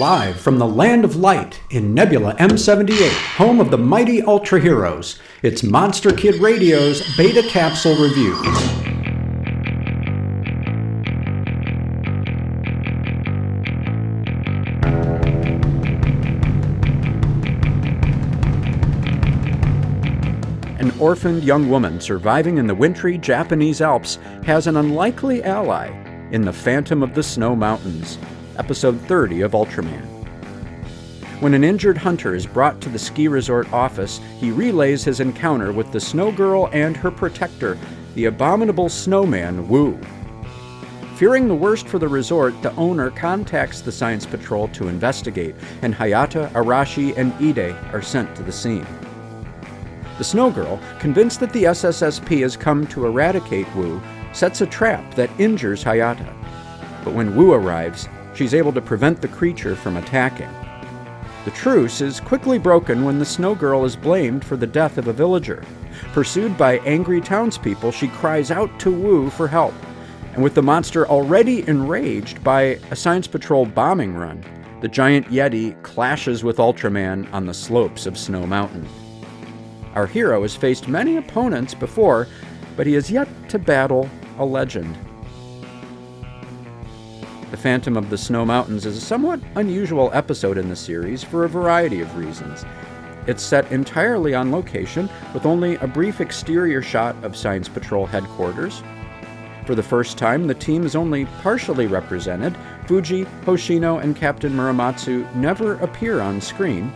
Live from the Land of Light in Nebula M78, home of the mighty Ultra Heroes, it's Monster Kid Radio's Beta Capsule Review. An orphaned young woman surviving in the wintry Japanese Alps has an unlikely ally in the Phantom of the Snow Mountains, Episode 30 of Ultraman. When an injured hunter is brought to the ski resort office, he relays his encounter with the Snow Girl and her protector, the Abominable Snowman, Wu. Fearing the worst for the resort, the owner contacts the Science Patrol to investigate, and Hayata, Arashi, and Ide are sent to the scene. The Snow Girl, convinced that the SSSP has come to eradicate Wu, sets a trap that injures Hayata. But when Wu arrives, she's able to prevent the creature from attacking. The truce is quickly broken when the Snow Girl is blamed for the death of a villager. Pursued by angry townspeople, she cries out to Wu for help. And with the monster already enraged by a Science Patrol bombing run, the giant Yeti clashes with Ultraman on the slopes of Snow Mountain. Our hero has faced many opponents before, but he has yet to battle a legend. The Phantom of the Snow Mountains is a somewhat unusual episode in the series for a variety of reasons. It's set entirely on location, with only a brief exterior shot of Science Patrol headquarters. For the first time, the team is only partially represented. Fuji, Hoshino, and Captain Muramatsu never appear on screen.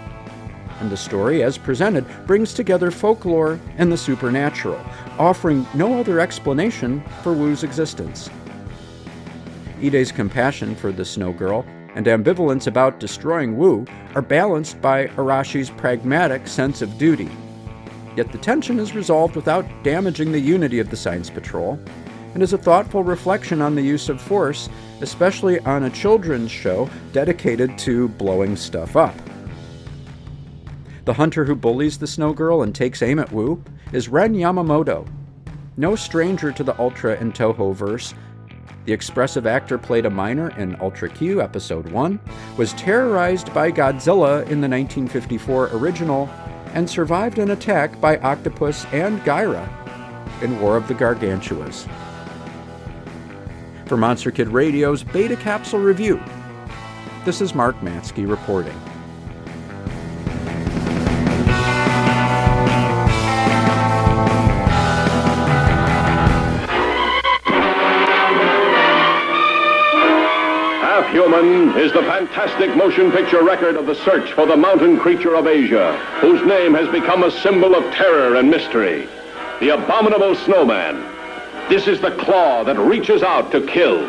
And the story, as presented, brings together folklore and the supernatural, offering no other explanation for Wu's existence. Ide's compassion for the Snow Girl and ambivalence about destroying Wu are balanced by Arashi's pragmatic sense of duty. Yet the tension is resolved without damaging the unity of the Science Patrol, and is a thoughtful reflection on the use of force, especially on a children's show dedicated to blowing stuff up. The hunter who bullies the Snow Girl and takes aim at Wu is Ren Yamamoto. No stranger to the Ultra and Toho verse, the expressive actor played a miner in Ultra Q Episode 1, was terrorized by Godzilla in the 1954 original, and survived an attack by Octopus and Gyra in War of the Gargantuas. For Monster Kid Radio's Beta Capsule Review, this is Mark Matzke reporting. Human is the fantastic motion picture record of the search for the mountain creature of Asia, whose name has become a symbol of terror and mystery. The Abominable Snowman. This is the claw that reaches out to kill.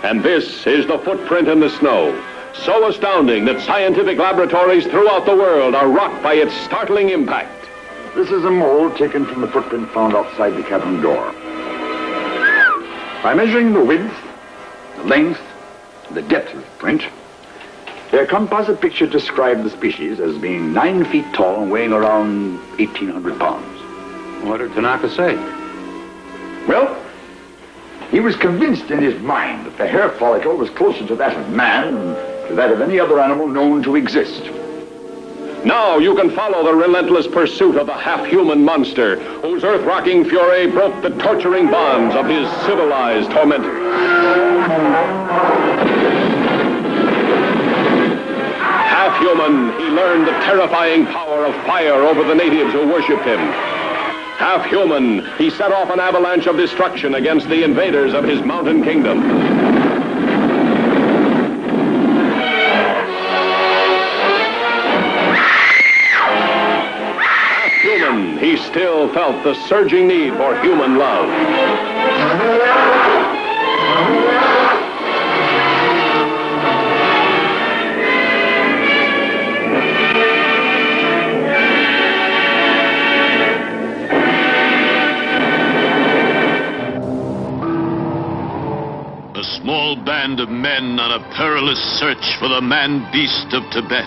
And this is the footprint in the snow, so astounding that scientific laboratories throughout the world are rocked by its startling impact. This is a mold taken from the footprint found outside the cabin door. By measuring the width, the length, the depth of the print, their composite picture described the species as being 9 feet tall and weighing around 1,800 pounds. What did Tanaka say? Well, he was convinced in his mind that the hair follicle was closer to that of man than to that of any other animal known to exist. Now you can follow the relentless pursuit of the half-human monster, whose earth-rocking fury broke the torturing bonds of his civilized tormentors. Half-human, he learned the terrifying power of fire over the natives who worshipped him. Half-human, he set off an avalanche of destruction against the invaders of his mountain kingdom. He still felt the surging need for human love. A small band of men on a perilous search for the man-beast of Tibet.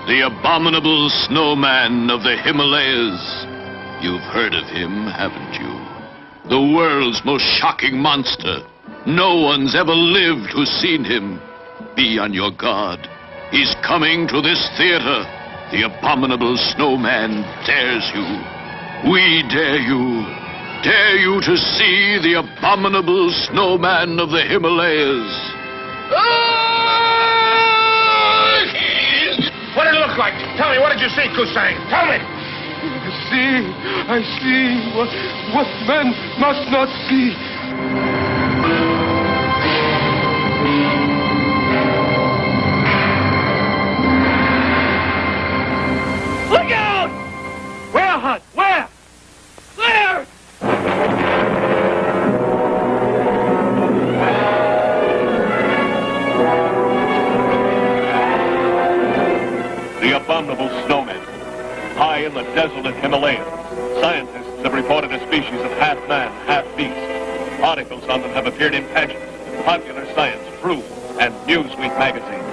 The Abominable Snowman of the Himalayas. You've heard of him, haven't you? The world's most shocking monster. No one's ever lived who's seen him. be on your guard. He's coming to this theater. The Abominable Snowman dares you. We dare you. Dare you to see the Abominable Snowman of the Himalayas. What did it look like? Tell me, what did you see, Kusang? Tell me! I see what men must not see. Look out! Where, Hunt? Where? There! The Abominable Snowman. High in the desolate Himalayas, scientists have reported a species of half-man, half-beast. Articles on them have appeared in pageants, Popular Science, Proof, and Newsweek magazine.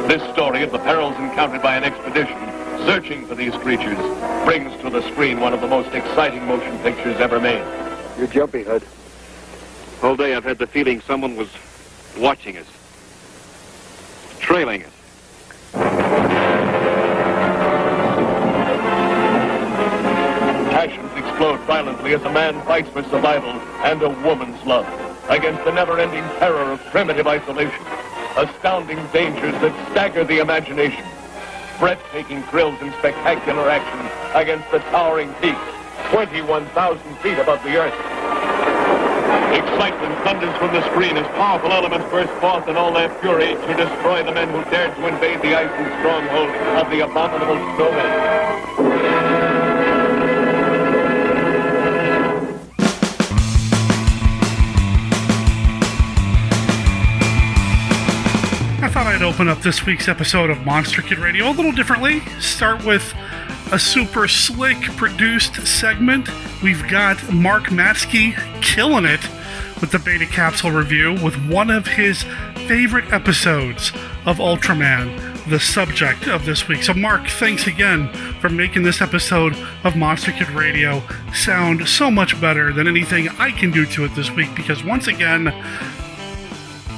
This story of the perils encountered by an expedition searching for these creatures brings to the screen one of the most exciting motion pictures ever made. You're jumpy, Hud. All day I've had the feeling someone was watching us, trailing us. Passions explode violently as a man fights for survival and a woman's love against the never-ending terror of primitive isolation, astounding dangers that stagger the imagination, breathtaking thrills and spectacular action against the towering peaks 21,000 feet above the earth. Excitement thunders from the screen as powerful elements burst forth in all their fury to destroy the men who dared to invade the icy stronghold of the Abominable Snowman. I thought I'd open up this week's episode of Monster Kid Radio a little differently. Start with a super slick produced segment. We've got Mark Matzke killing it with the Beta Capsule review with one of his favorite episodes of Ultraman, the subject of this week. So Mark, thanks again for making this episode of Monster Kid Radio sound so much better than anything I can do to it this week, because once again,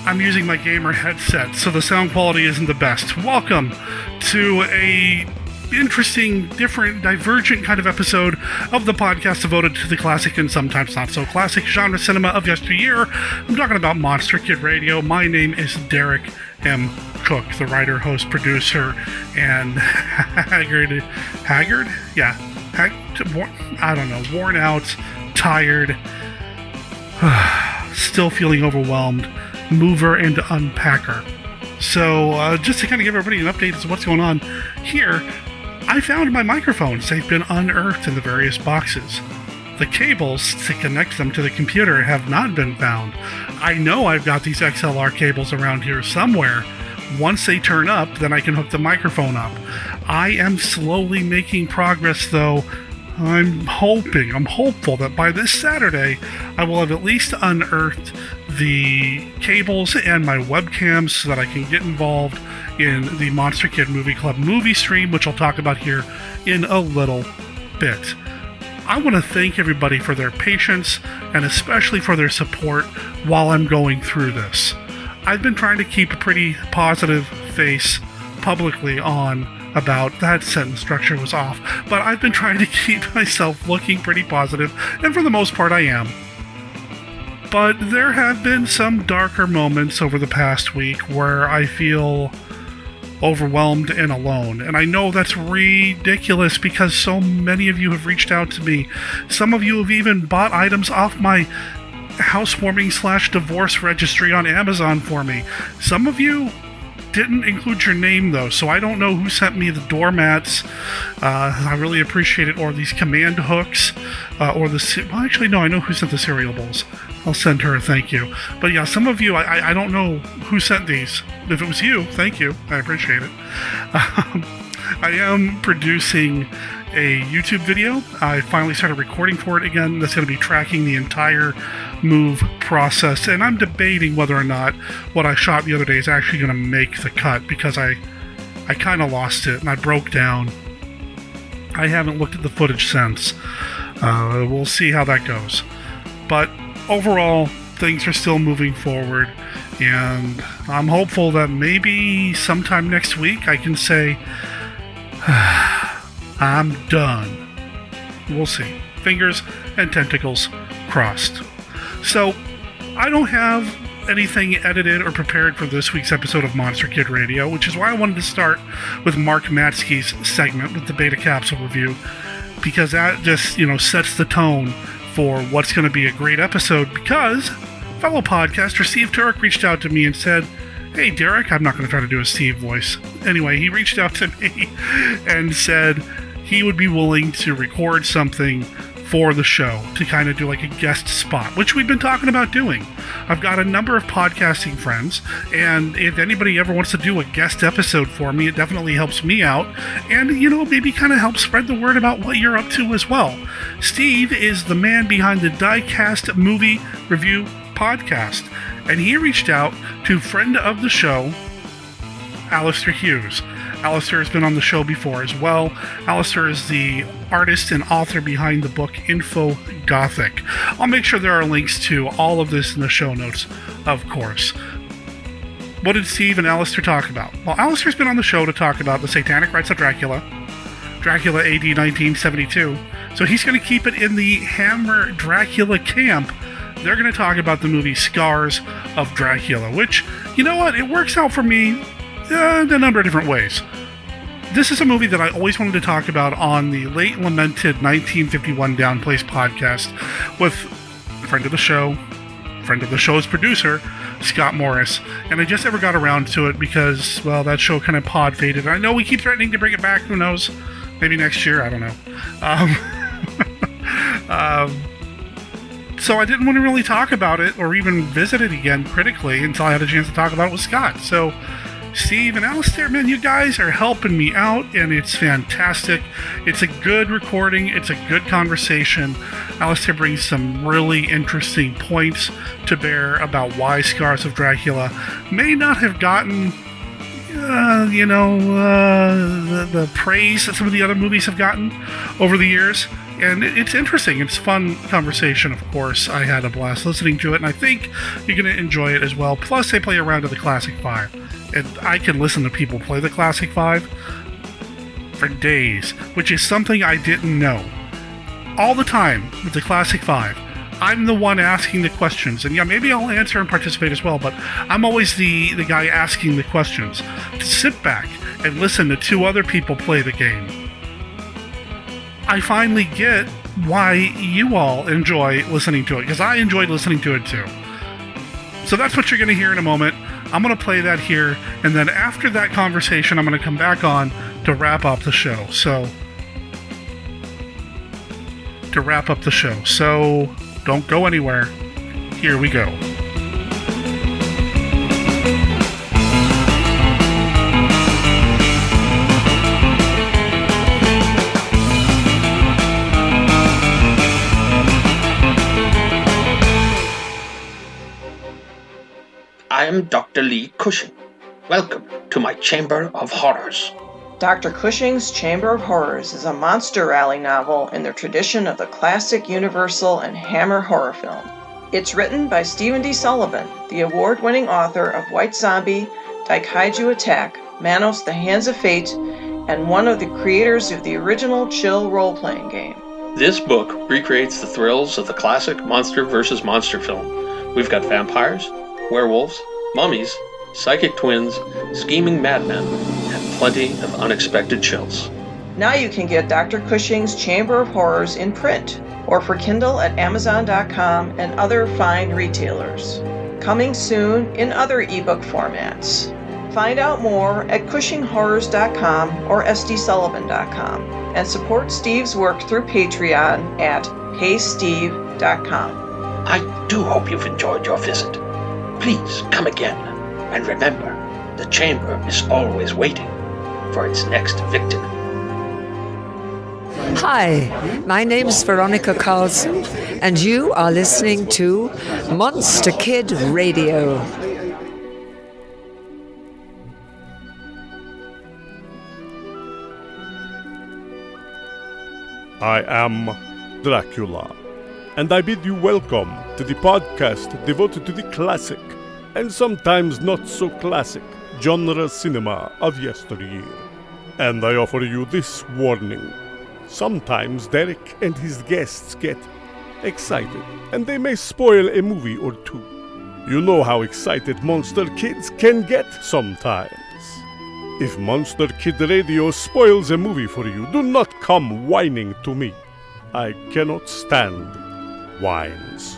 I'm using my gamer headset, so the sound quality isn't the best. Welcome to a interesting, different, divergent kind of episode of the podcast devoted to the classic and sometimes not so classic genre cinema of yesteryear. I'm talking about Monster Kid Radio. My name is Derek M. Cook, the writer, host, producer, and haggard? Yeah. I don't know. Worn out, tired, still feeling overwhelmed. Mover and unpacker. So just to kind of give everybody an update as to what's going on here, I found my microphones. They've been unearthed in the various boxes. The cables to connect them to the computer have not been found. I know I've got these XLR cables around here somewhere. Once they turn up, then I can hook the microphone up. I am slowly making progress, though. I'm hopeful that by this Saturday, I will have at least unearthed the cables and my webcams so that I can get involved in the Monster Kid Movie Club movie stream, which I'll talk about here in a little bit. I want to thank everybody for their patience and especially for their support while I'm going through this. I've been trying to keep a pretty positive face publicly on about that sentence structure was off, but I've been trying to keep myself looking pretty positive, and for the most part I am. But there have been some darker moments over the past week where I feel overwhelmed and alone. And I know that's ridiculous because so many of you have reached out to me. Some of you have even bought items off my housewarming/divorce registry on Amazon for me. Some of you didn't include your name, though, so I don't know who sent me the doormats. I really appreciate it. Or these command hooks. Well, actually, no, I know who sent the cereal bowls. I'll send her a thank you. But yeah, some of you, I don't know who sent these. If it was you, thank you. I appreciate it. I am producing a YouTube video. I finally started recording for it again. That's going to be tracking the entire move process, and I'm debating whether or not what I shot the other day is actually going to make the cut, because I kind of lost it and I broke down. I haven't looked at the footage since. We'll see how that goes. But overall, things are still moving forward, and I'm hopeful that maybe sometime next week I can say, I'm done. We'll see. Fingers and tentacles crossed. So, I don't have anything edited or prepared for this week's episode of Monster Kid Radio, which is why I wanted to start with Mark Matzke's segment with the Beta Capsule review, because that just, sets the tone for what's going to be a great episode, because fellow podcaster Steve Turek reached out to me and said, hey, Derek, I'm not going to try to do a Steve voice. Anyway, he reached out to me and said he would be willing to record something for the show to kind of do like a guest spot, which we've been talking about doing. I've got a number of podcasting friends, and if anybody ever wants to do a guest episode for me, it definitely helps me out, and, maybe kind of help spread the word about what you're up to as well. Steve is the man behind the DieCast movie review podcast, and he reached out to friend of the show, Alistair Hughes. Alistair has been on the show before as well. Alistair is the artist and author behind the book Info Gothic. I'll make sure there are links to all of this in the show notes, of course. What did Steve and Alistair talk about? Well, Alistair's been on the show to talk about the Satanic Rites of Dracula AD 1972. So he's going to keep it in the Hammer Dracula camp. They're going to talk about the movie Scars of Dracula, which, you know what, it works out for me a number of different ways. This is a movie that I always wanted to talk about on the late lamented 1951 Downplace podcast with a friend of the show's producer, Scott Morris, and I just never got around to it because, well, that show kind of pod faded. I know we keep threatening to bring it back, who knows, maybe next year, I don't know. So I didn't want to really talk about it or even visit it again critically until I had a chance to talk about it with Scott. So Steve and Alistair, man, you guys are helping me out, and it's fantastic. It's a good recording. It's a good conversation. Alistair brings some really interesting points to bear about why Scars of Dracula may not have gotten, the praise that some of the other movies have gotten over the years. And it's interesting. It's a fun conversation, of course. I had a blast listening to it, and I think you're going to enjoy it as well. Plus, they play around to the Classic 5. And I can listen to people play the Classic 5 for days, which is something I didn't know. All the time with the Classic 5, I'm the one asking the questions. And yeah, maybe I'll answer and participate as well, but I'm always the guy asking the questions. To sit back and listen to two other people play the game, I finally get why you all enjoy listening to it, because I enjoyed listening to it too. So that's what you're going to hear in a moment. I'm going to play that here, and then after that conversation, I'm going to come back on to wrap up the show. So don't go anywhere. Here we go. I am Dr. Lee Cushing. Welcome to my Chamber of Horrors. Dr. Cushing's Chamber of Horrors is a monster rally novel in the tradition of the classic Universal and Hammer horror film. It's written by Stephen D. Sullivan, the award-winning author of White Zombie, Daikaiju Attack, Manos: The Hands of Fate, and one of the creators of the original Chill role-playing game. This book recreates the thrills of the classic monster versus monster film. We've got vampires, werewolves, mummies, psychic twins, scheming madmen, and plenty of unexpected chills. Now you can get Dr. Cushing's Chamber of Horrors in print, or for Kindle at Amazon.com and other fine retailers. Coming soon in other ebook formats. Find out more at CushingHorrors.com or SDSullivan.com, and support Steve's work through Patreon at HeySteve.com. I do hope you've enjoyed your visit. Please come again, and remember, the chamber is always waiting for its next victim. Hi, my name's Veronica Carlson, and you are listening to Monster Kid Radio. I am Dracula, and I bid you welcome to the podcast devoted to the classic, and sometimes not so classic, genre cinema of yesteryear. And I offer you this warning. Sometimes Derek and his guests get excited, and they may spoil a movie or two. You know how excited monster kids can get sometimes. If Monster Kid Radio spoils a movie for you, do not come whining to me. I cannot stand whines.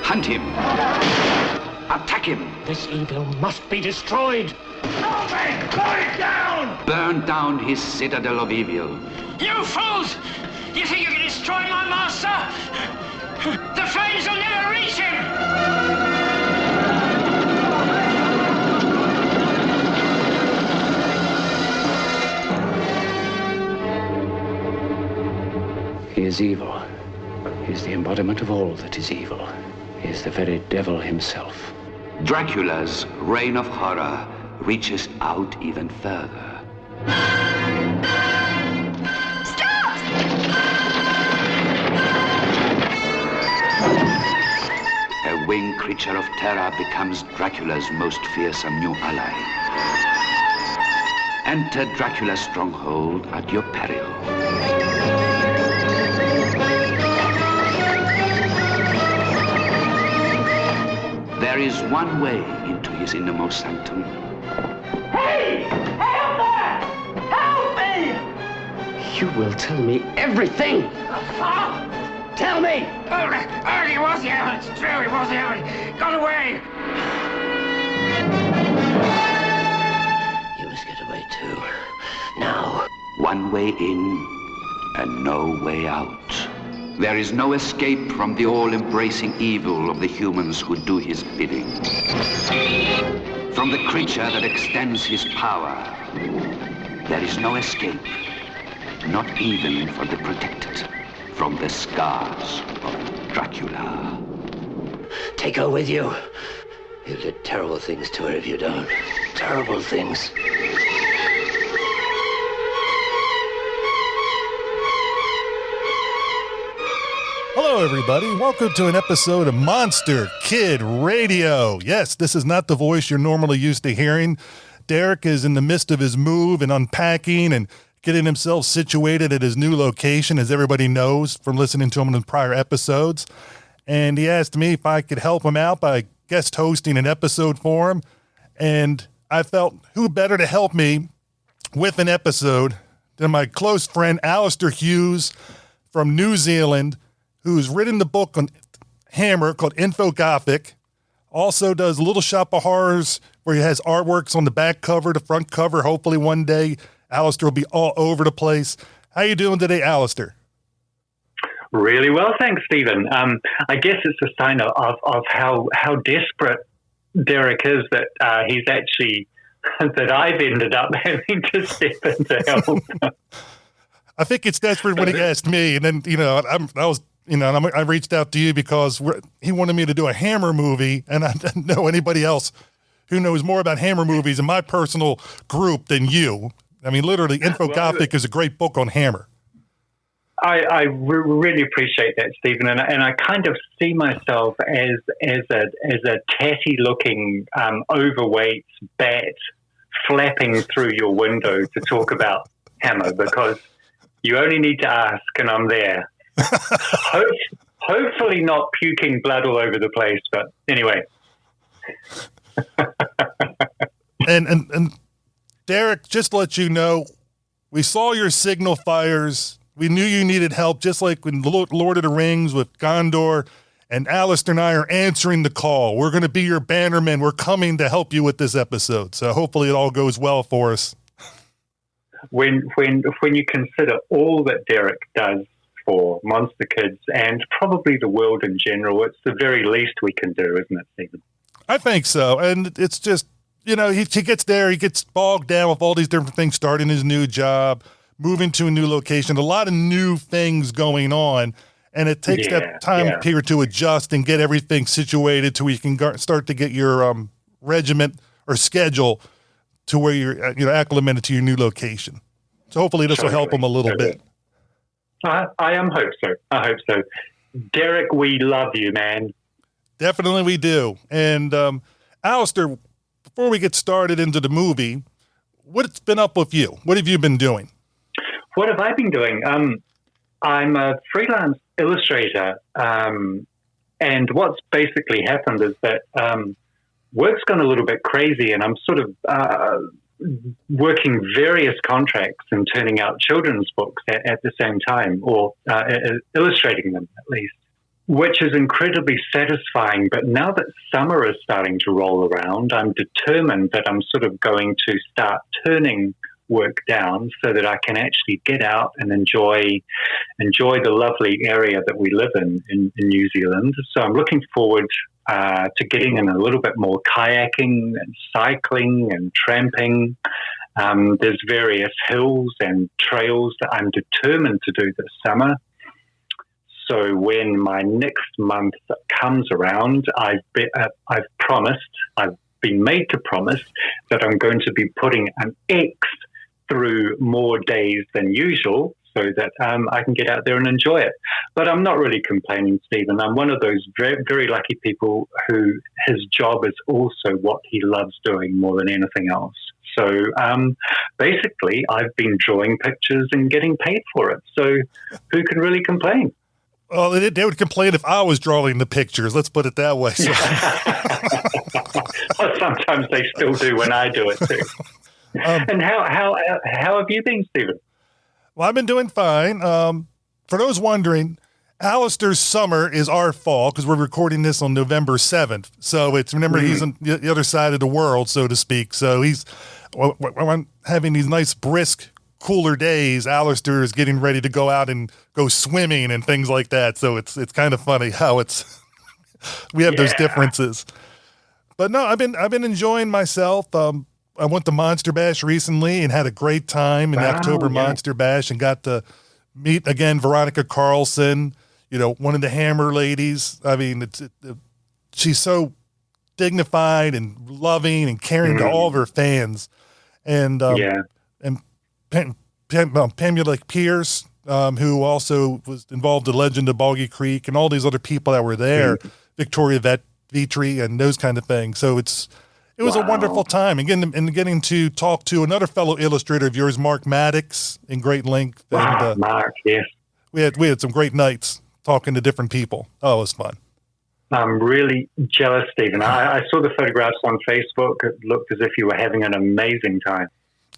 Hunt him. Attack him. This evil must be destroyed. Help me! Burn it down! Burn down his citadel of evil. You fools! You think you can destroy my master? The flames will never reach him! He is evil. He is the embodiment of all that is evil. He is the very devil himself. Dracula's reign of horror reaches out even further. A winged creature of terror becomes Dracula's most fearsome new ally. Enter Dracula's stronghold at your peril. There is one way into his innermost sanctum. Hey! Help there! Help me! You will tell me everything. Tell me! Oh, he was here. It's true, he was here. Got away. You must get away too. Now. One way in and no way out. There is no escape from the all-embracing evil of the humans who do his bidding. From the creature that extends his power, there is no escape, not even for the protected, from the scars of Dracula. Take her with you. You'll do terrible things to her if you don't. Terrible things. Hello, everybody. Welcome to an episode of Monster Kid Radio. Yes, this is not the voice you're normally used to hearing. Derek is in the midst of his move and unpacking and getting himself situated at his new location, as everybody knows from listening to him in prior episodes. And he asked me if I could help him out by guest hosting an episode for him. And I felt who better to help me with an episode than my close friend Alistair Hughes from New Zealand, who's written the book on Hammer called Infogothic, also does Little Shop of Horrors, where he has artworks on the back cover, the front cover. Hopefully one day Alistair will be all over the place. How you doing today, Alistair? Really well, thanks, Stephen. I guess it's a sign of how desperate Derek is that he's actually, that I've ended up having to step in to help. I think it's desperate when he asked me, and then, I reached out to you because he wanted me to do a Hammer movie, and I didn't know anybody else who knows more about Hammer movies in my personal group than you. I mean, literally, Infogothic is a great book on Hammer. I really appreciate that, Stephen, and I kind of see myself as a tatty-looking, overweight bat flapping through your window to talk about Hammer, because you only need to ask, and I'm there. Hopefully not puking blood all over the place, but anyway. and Derek, just to let you know, we saw your signal fires. We knew you needed help, just like in Lord of the Rings with Gondor, and Alistair and I are answering the call. We're going to be your bannermen. We're coming to help you with this episode. So hopefully it all goes well for us. When you consider all that Derek does for Monster Kids and probably the world in general, it's the very least we can do, isn't it, Stephen? I think so. And it's just, he gets there, he gets bogged down with all these different things, starting his new job, moving to a new location, a lot of new things going on. And it takes that time here to adjust and get everything situated to where you can start to get your regiment or schedule to where you're acclimated to your new location. So hopefully this will help him a little bit. I hope so. I hope so. Derek, we love you, man. Definitely we do. And Alistair, before we get started into the movie, what's been up with you? What have you been doing? What have I been doing? I'm a freelance illustrator. And what's basically happened is that work's gone a little bit crazy, and I'm sort of working various contracts and turning out children's books at the same time, or illustrating them at least, which is incredibly satisfying. But now that summer is starting to roll around, I'm determined that I'm sort of going to start turning work down so that I can actually get out and enjoy the lovely area that we live in New Zealand. So I'm looking forward to getting in a little bit more kayaking and cycling and tramping. There's various hills and trails that I'm determined to do this summer. So when my next month comes around, I've been made to promise that I'm going to be putting an X through more days than usual, so that I can get out there and enjoy it. But I'm not really complaining, Stephen. I'm one of those very, very lucky people who his job is also what he loves doing more than anything else. So basically, I've been drawing pictures and getting paid for it. So who can really complain? Well, they would complain if I was drawing the pictures. Let's put it that way. So. Well, sometimes they still do when I do it too. And how have you been, Stephen? Well, I've been doing fine. For those wondering, Alistair's summer is our fall because we're recording this on November 7th. So he's on the other side of the world, so to speak. So he's having these nice, brisk, cooler days. Alistair is getting ready to go out and go swimming and things like that. So it's kind of funny how we have those differences. But no, I've been enjoying myself. I went to Monster Bash recently and had a great time in the October Monster Bash, and got to meet again Veronica Carlson, one of the Hammer ladies. I mean, she's so dignified and loving and caring to all of her fans. And Pamela Pierce, who also was involved in Legend of Boggy Creek, and all these other people that were there, Victoria Vitri and those kind of things. So it was a wonderful time, and getting to talk to another fellow illustrator of yours, Mark Maddox, in great length. And, Mark, yes. We had some great nights talking to different people. Oh, it was fun. I'm really jealous, Stephen. I saw the photographs on Facebook. It looked as if you were having an amazing time.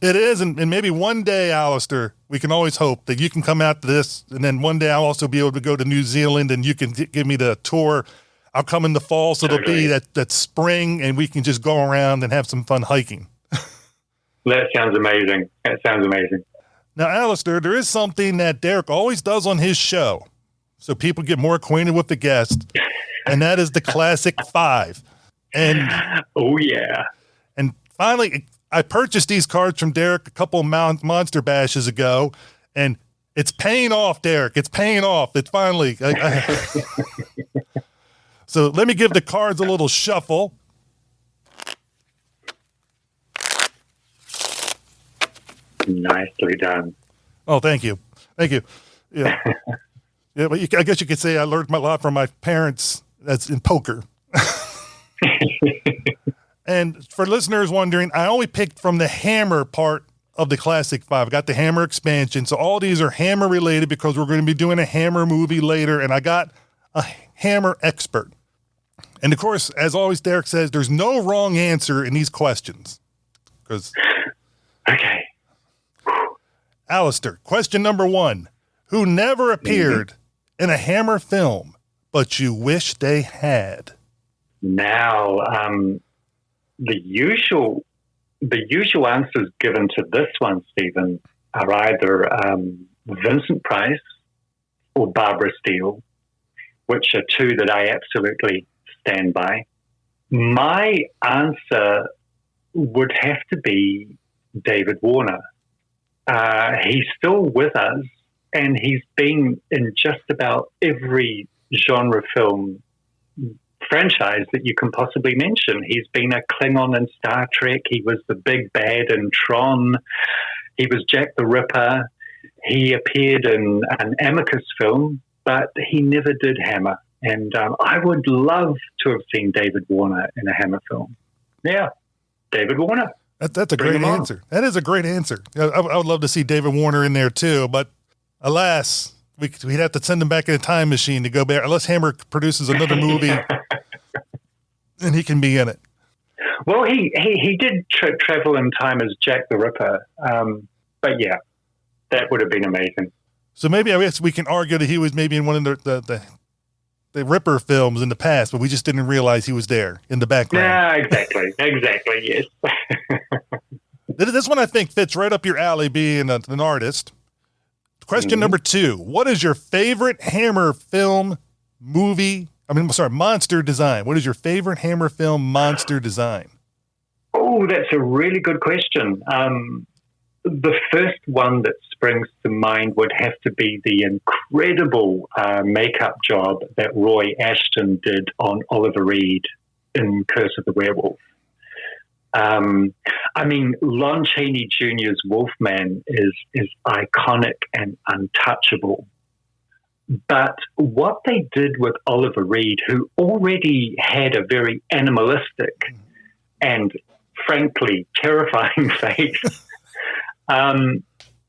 It is, and maybe one day, Alistair, we can always hope that you can come out to this, and then one day I'll also be able to go to New Zealand, and you can give me the tour. I'll come in the fall, so it'll be that spring, and we can just go around and have some fun hiking. That sounds amazing. Now, Alistair, there is something that Derek always does on his show, so people get more acquainted with the guest, and that is the Classic 5. And and finally, I purchased these cards from Derek a couple of Monster Bashes ago, and it's paying off, Derek. It's paying off. It's finally... So let me give the cards a little shuffle. Nicely done. Oh, thank you. Yeah, but I guess you could say I learned a lot from my parents. That's in poker. And for listeners wondering, I only picked from the Hammer part of the Classic 5. I got the Hammer expansion, so all these are Hammer related because we're going to be doing a Hammer movie later, and I got a Hammer expert. And of course, as always, Derek says, there's no wrong answer in these questions. Okay. Alistair, question number 1. Who never appeared in a Hammer film, but you wish they had? Now, the usual answers given to this one, Stephen, are either Vincent Price or Barbara Steele, which are two that I absolutely stand by. My answer would have to be David Warner. He's still with us, and he's been in just about every genre film franchise that you can possibly mention. He's been a Klingon in Star Trek. He was the big bad in Tron. He was Jack the Ripper. He appeared in an Amicus film, but he never did Hammer. And I would love to have seen David Warner in a Hammer film. Yeah, David Warner. That's a great answer. That is a great answer. I would love to see David Warner in there too, but alas, we'd have to send him back in a time machine to go back, unless Hammer produces another movie and he can be in it. Well, he did travel in time as Jack the Ripper, but yeah, that would have been amazing. So maybe I guess we can argue that he was maybe in one of the Ripper films in the past, but we just didn't realize he was there in the background. Yeah, exactly, yes. This one I think fits right up your alley, being an artist. Question number 2: what is your favorite Hammer film monster design? What is your favorite Hammer film monster design? Oh, that's a really good question. The first one that springs to mind would have to be the incredible makeup job that Roy Ashton did on Oliver Reed in Curse of the Werewolf. Lon Chaney Jr.'s Wolfman is iconic and untouchable. But what they did with Oliver Reed, who already had a very animalistic and frankly terrifying face,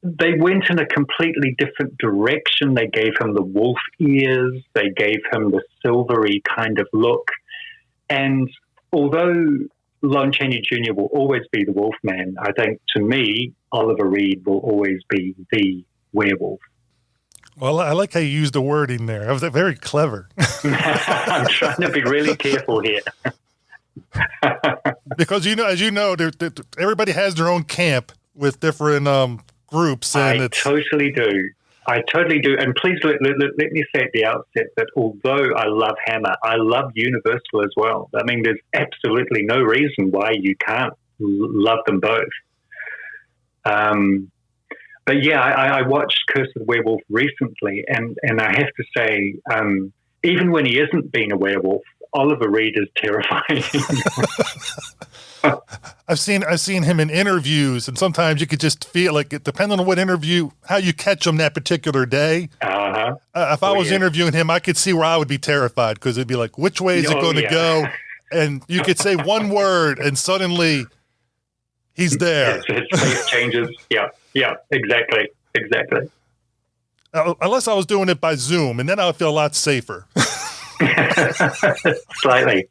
they went in a completely different direction. They gave him the wolf ears. They gave him the silvery kind of look. And although Lon Chaney Jr. will always be the Wolfman, I think, to me, Oliver Reed will always be the werewolf. Well, I like how you used the wording there. That was very clever. I'm trying to be really careful here. Because, as you know, everybody has their own camp with different groups. And I totally do. And please let me say at the outset that although I love Hammer, I love Universal as well. I mean, there's absolutely no reason why you can't love them both. But yeah, I watched Curse of the Werewolf recently, and I have to say, even when he isn't being a werewolf, Oliver Reed is terrifying. I've seen him in interviews, and sometimes you could just feel like, depending on what interview, how you catch him that particular day. If I was interviewing him, I could see where I would be terrified, because it'd be like, which way is it going to go? And you could say one word, and suddenly he's there. His face changes. Yeah, exactly. Unless I was doing it by Zoom, and then I would feel a lot safer. Slightly.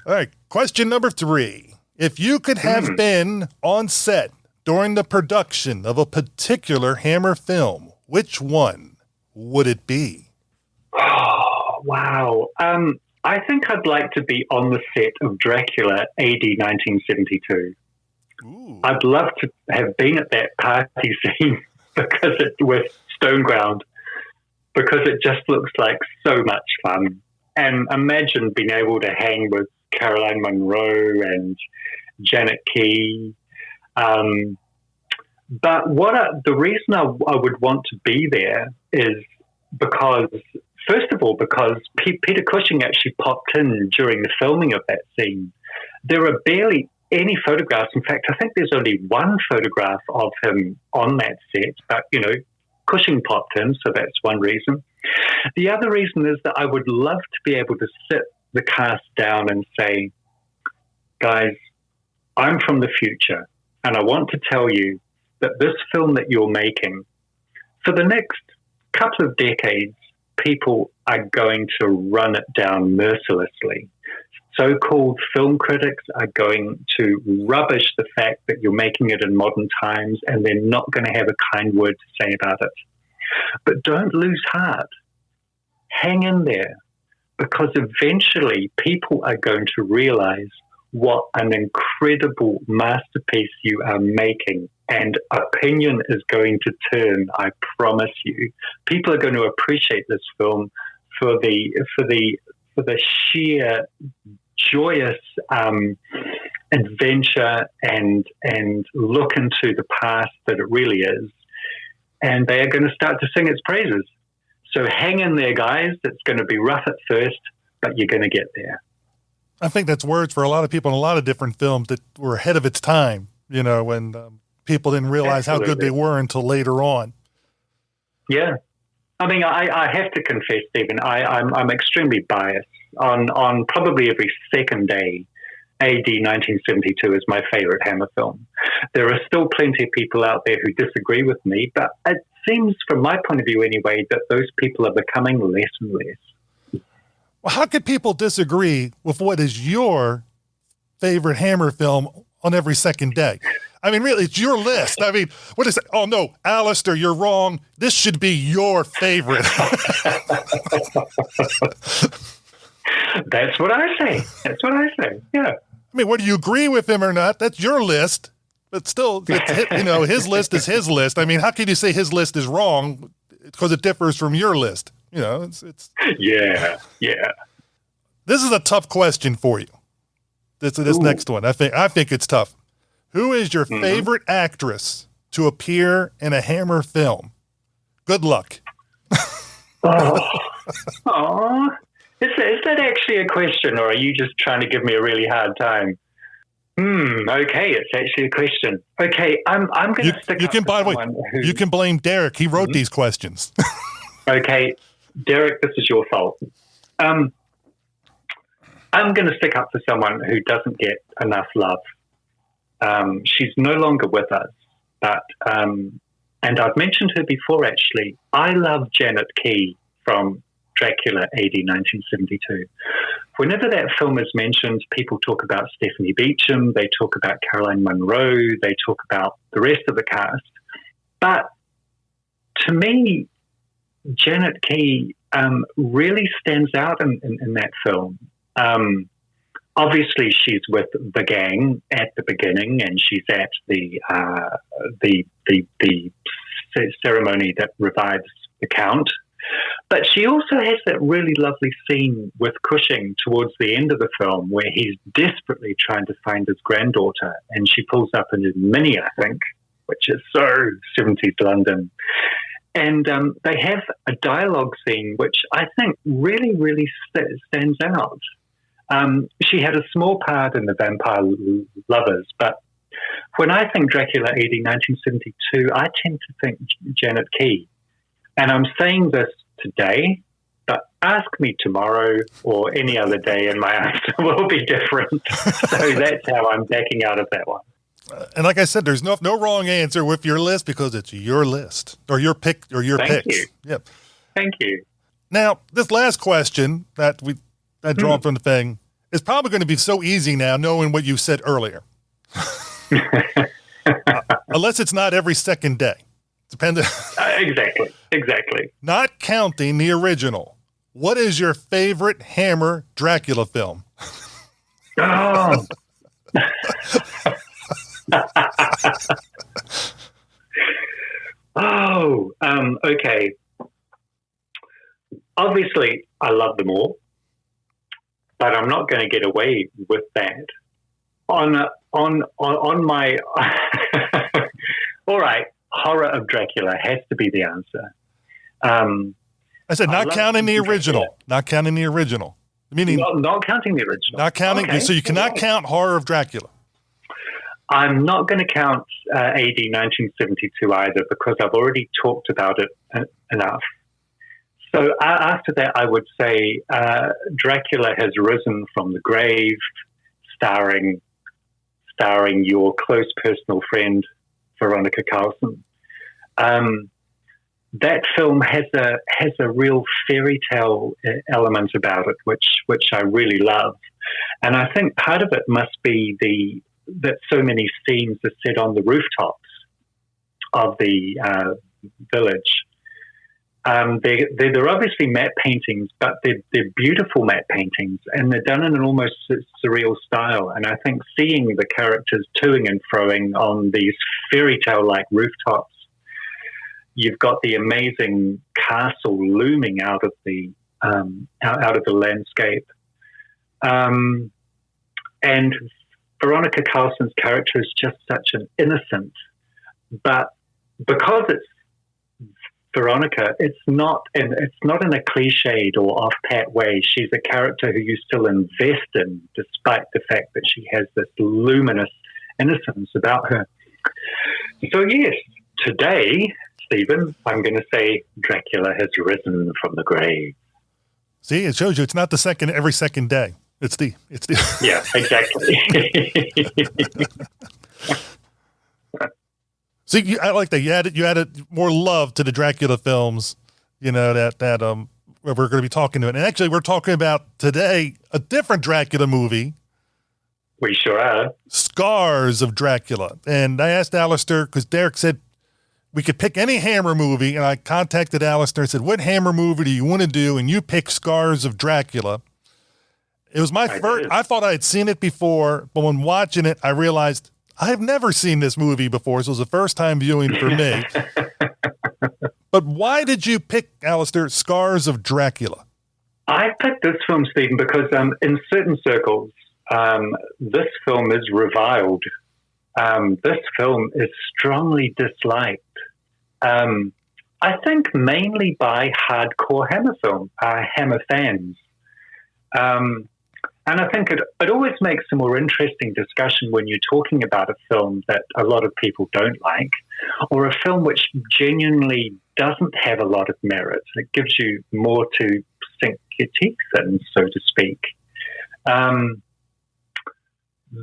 All right, question number 3. If you could have been on set during the production of a particular Hammer film, which one would it be? Oh, wow. I think I'd like to be on the set of Dracula AD 1972. Ooh. I'd love to have been at that party scene with Stoneground, because it just looks like so much fun. And imagine being able to hang with Caroline Munro and Janet Key. But the reason I would want to be there is because, first of all, because Peter Cushing actually popped in during the filming of that scene. There are barely any photographs. In fact, I think there's only one photograph of him on that set, but, Cushing popped in, so that's one reason. The other reason is that I would love to be able to sit the cast down and say, guys, I'm from the future, and I want to tell you that this film that you're making, for the next couple of decades, people are going to run it down mercilessly. So-called film critics are going to rubbish the fact that you're making it in modern times, and they're not going to have a kind word to say about it. But don't lose heart. Hang in there, because eventually people are going to realize what an incredible masterpiece you are making, and opinion is going to turn, I promise you. People are going to appreciate this film for the sheer joyous adventure and look into the past that it really is, and they are going to start to sing its praises. So hang in there, guys. It's going to be rough at first, but you're going to get there. I think that's words for a lot of people in a lot of different films that were ahead of its time. when people didn't realize how good they were until later on. Yeah. I mean, I have to confess, Stephen, I'm extremely biased. On probably every second day, AD 1972 is my favorite Hammer film. There are still plenty of people out there who disagree with me, but it seems, from my point of view anyway, that those people are becoming less and less. Well, how could people disagree with what is your favorite Hammer film on every second day? I mean, really, it's your list. I mean, what is it? Oh, no, Alistair, you're wrong. This should be your favorite. That's what I say. Yeah. I mean, whether you agree with him or not, that's your list. But still, his list is his list. I mean, how can you say his list is wrong because it differs from your list? It's. Yeah. This is a tough question for you. This next one. I think it's tough. Who is your favorite actress to appear in a Hammer film? Good luck. Oh. Is that actually a question, or are you just trying to give me a really hard time? Okay, it's actually a question. Okay, I'm going to stick up for someone who... You can blame Derek. He wrote these questions. Okay, Derek, this is your fault. I'm going to stick up for someone who doesn't get enough love. She's no longer with us, but and I've mentioned her before, actually. I love Janet Key from Dracula, AD 1972. Whenever that film is mentioned, people talk about Stephanie Beacham, they talk about Caroline Munro, they talk about the rest of the cast. But to me, Janet Key really stands out in that film. Obviously, she's with the gang at the beginning, and she's at the ceremony that revives the Count. But she also has that really lovely scene with Cushing towards the end of the film where he's desperately trying to find his granddaughter, and she pulls up in his Mini, I think, which is so 70s London. And they have a dialogue scene which I think really, really stands out. She had a small part in The Vampire Lovers, but when I think Dracula AD 1972, I tend to think Janet Key. And I'm saying this today, but ask me tomorrow or any other day and my answer will be different. So that's how I'm backing out of that one. And like I said, there's no wrong answer with your list because it's your list or your pick or your Thank picks. You. Yep. Thank you. Now, this last question that drawn from the thing is probably going to be so easy now knowing what you said earlier. Unless it's not every second day. Depending. Exactly. Not counting the original. What is your favorite Hammer Dracula film? Oh. Okay. Obviously, I love them all, but I'm not going to get away with that. On my, all right. Horror of Dracula has to be the answer. I said not counting the original. Dracula. Not counting the original. Meaning not counting the original. Not counting. Okay. So you cannot count Horror of Dracula. I'm not going to count AD 1972 either because I've already talked about it enough. So after that, I would say Dracula Has Risen from the Grave, starring your close personal friend Veronica Carlson. That film has a real fairy tale element about it, which I really love, and I think part of it must be that so many scenes are set on the rooftops of the village. They're obviously matte paintings, but they're beautiful matte paintings, and they're done in an almost surreal style. And I think seeing the characters toing and froing on these fairy tale-like rooftops, you've got the amazing castle looming out of the landscape, and Veronica Carlson's character is just such an innocent, but because it's Veronica, it's not in a cliched or off-pat way. She's a character who you still invest in, despite the fact that she has this luminous innocence about her. So yes, today, Stephen, I'm going to say Dracula has risen from the grave. See, it shows you it's not every second day. It's the Yeah, exactly. See, I like that you added more love to the Dracula films. You know that we're going to be talking to it, and actually we're talking about today a different Dracula movie. We sure are. Scars of Dracula. And I asked Alistair, because Derek said we could pick any Hammer movie, and I contacted Alistair and said, what Hammer movie do you want to do? And you picked Scars of Dracula. It was my first. I thought I had seen it before, but when watching it, I realized I've never seen this movie before, so it was the first time viewing for me. But why did you pick, Alistair, Scars of Dracula? I picked this film, Stephen, because in certain circles, this film is reviled. This film is strongly disliked. I think mainly by hardcore Hammer fans. And I think it always makes a more interesting discussion when you're talking about a film that a lot of people don't like, or a film which genuinely doesn't have a lot of merit. It gives you more to sink your teeth in, so to speak.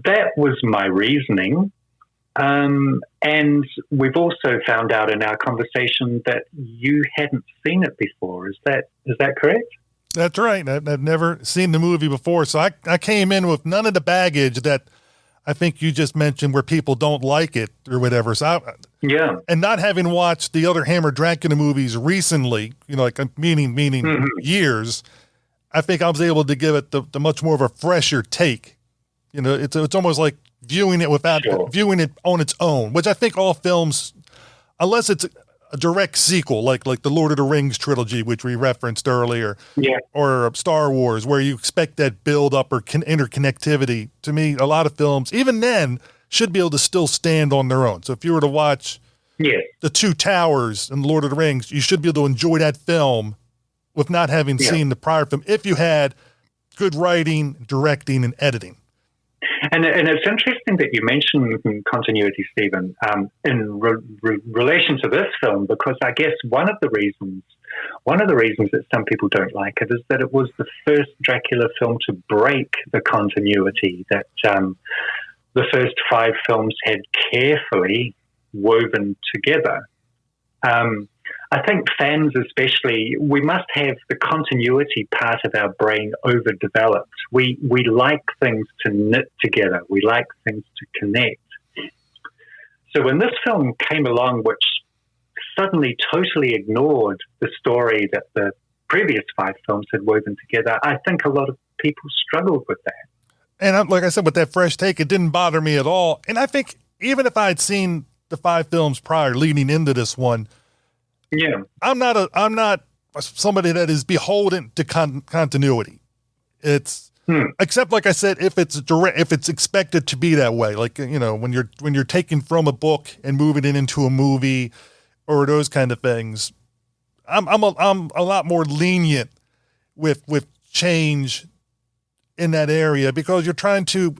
That was my reasoning. And we've also found out in our conversation that you hadn't seen it before. Is that correct? That's right. I've never seen the movie before, so I came in with none of the baggage that I think you just mentioned, where people don't like it or whatever. So yeah, and not having watched the other Hammer Dracula movies recently, like meaning years, I think I was able to give it the much more of a fresher take. It's almost like viewing it viewing it on its own, which I think all films, unless it's a direct sequel, like the Lord of the Rings trilogy, which we referenced earlier, or Star Wars, where you expect that build up or interconnectivity. To me, a lot of films, even then, should be able to still stand on their own. So if you were to watch The Two Towers and Lord of the Rings, you should be able to enjoy that film with not having seen the prior film, if you had good writing, directing, and editing. And it's interesting that you mentioned continuity, Stephen, in relation to this film, because I guess one of the reasons that some people don't like it is that it was the first Dracula film to break the continuity that the first 5 films had carefully woven together. I think fans especially, we must have the continuity part of our brain overdeveloped. We like things to knit together. We like things to connect. So when this film came along, which suddenly totally ignored the story that the previous 5 films had woven together, I think a lot of people struggled with that. And like I said, with that fresh take, it didn't bother me at all. And I think even if I had seen the 5 films prior leading into this one, I'm not somebody that is beholden to continuity. It's except, like I said, if it's expected to be that way, like when you're taking from a book and moving it into a movie or those kind of things. I'm a lot more lenient with change in that area, because you're trying to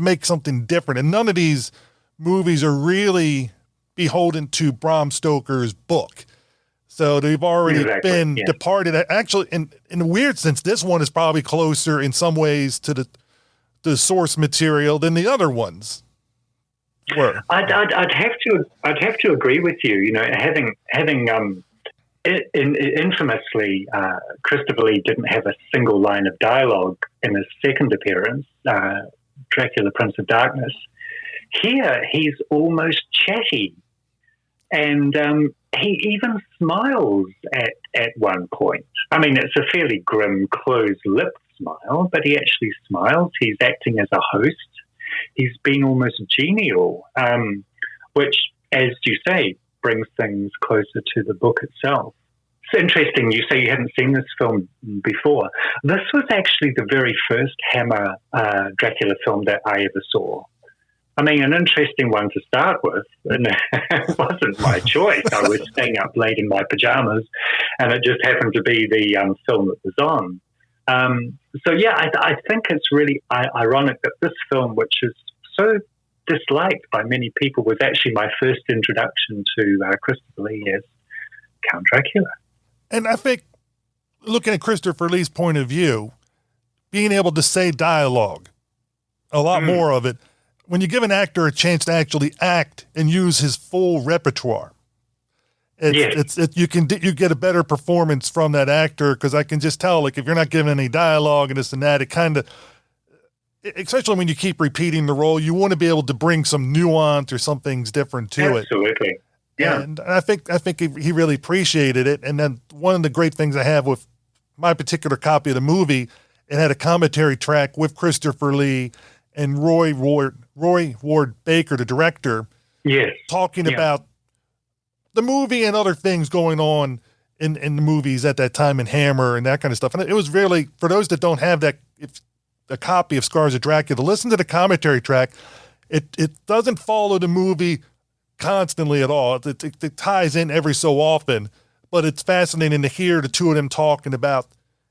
make something different, and none of these movies are really beholden to Bram Stoker's book. So they've already been departed. Actually, in a weird sense, this one is probably closer in some ways to the source material than the other ones were. I'd have to agree with you. Having infamously, Christopher Lee didn't have a single line of dialogue in his second appearance, Dracula, Prince of Darkness. Here, he's almost chatty. And he even smiles at one point. I mean, it's a fairly grim, closed-lipped smile, but he actually smiles. He's acting as a host. He's being almost genial, which, as you say, brings things closer to the book itself. It's interesting. You say you hadn't seen this film before. This was actually the very first Hammer Dracula film that I ever saw. I mean, an interesting one to start with, and it wasn't my choice. I was staying up late in my pajamas, and it just happened to be the film that was on. I think it's really ironic that this film, which is so disliked by many people, was actually my first introduction to Christopher Lee as Count Dracula. And I think, looking at Christopher Lee's point of view, being able to say dialogue, a lot more of it, when you give an actor a chance to actually act and use his full repertoire, you get a better performance from that actor, because I can just tell, like, if you're not giving any dialogue and this and that, it kind of, especially when you keep repeating the role, you want to be able to bring some nuance or something's different to it. Absolutely. Yeah. And I think he really appreciated it. And then one of the great things I have with my particular copy of the movie, it had a commentary track with Christopher Lee and Roy Ward Baker, the director, talking about the movie and other things going on in the movies at that time, in Hammer and that kind of stuff. And it was really, for those that don't have a copy of Scars of Dracula, listen to the commentary track. It doesn't follow the movie constantly at all. It ties in every so often, but it's fascinating to hear the two of them talking about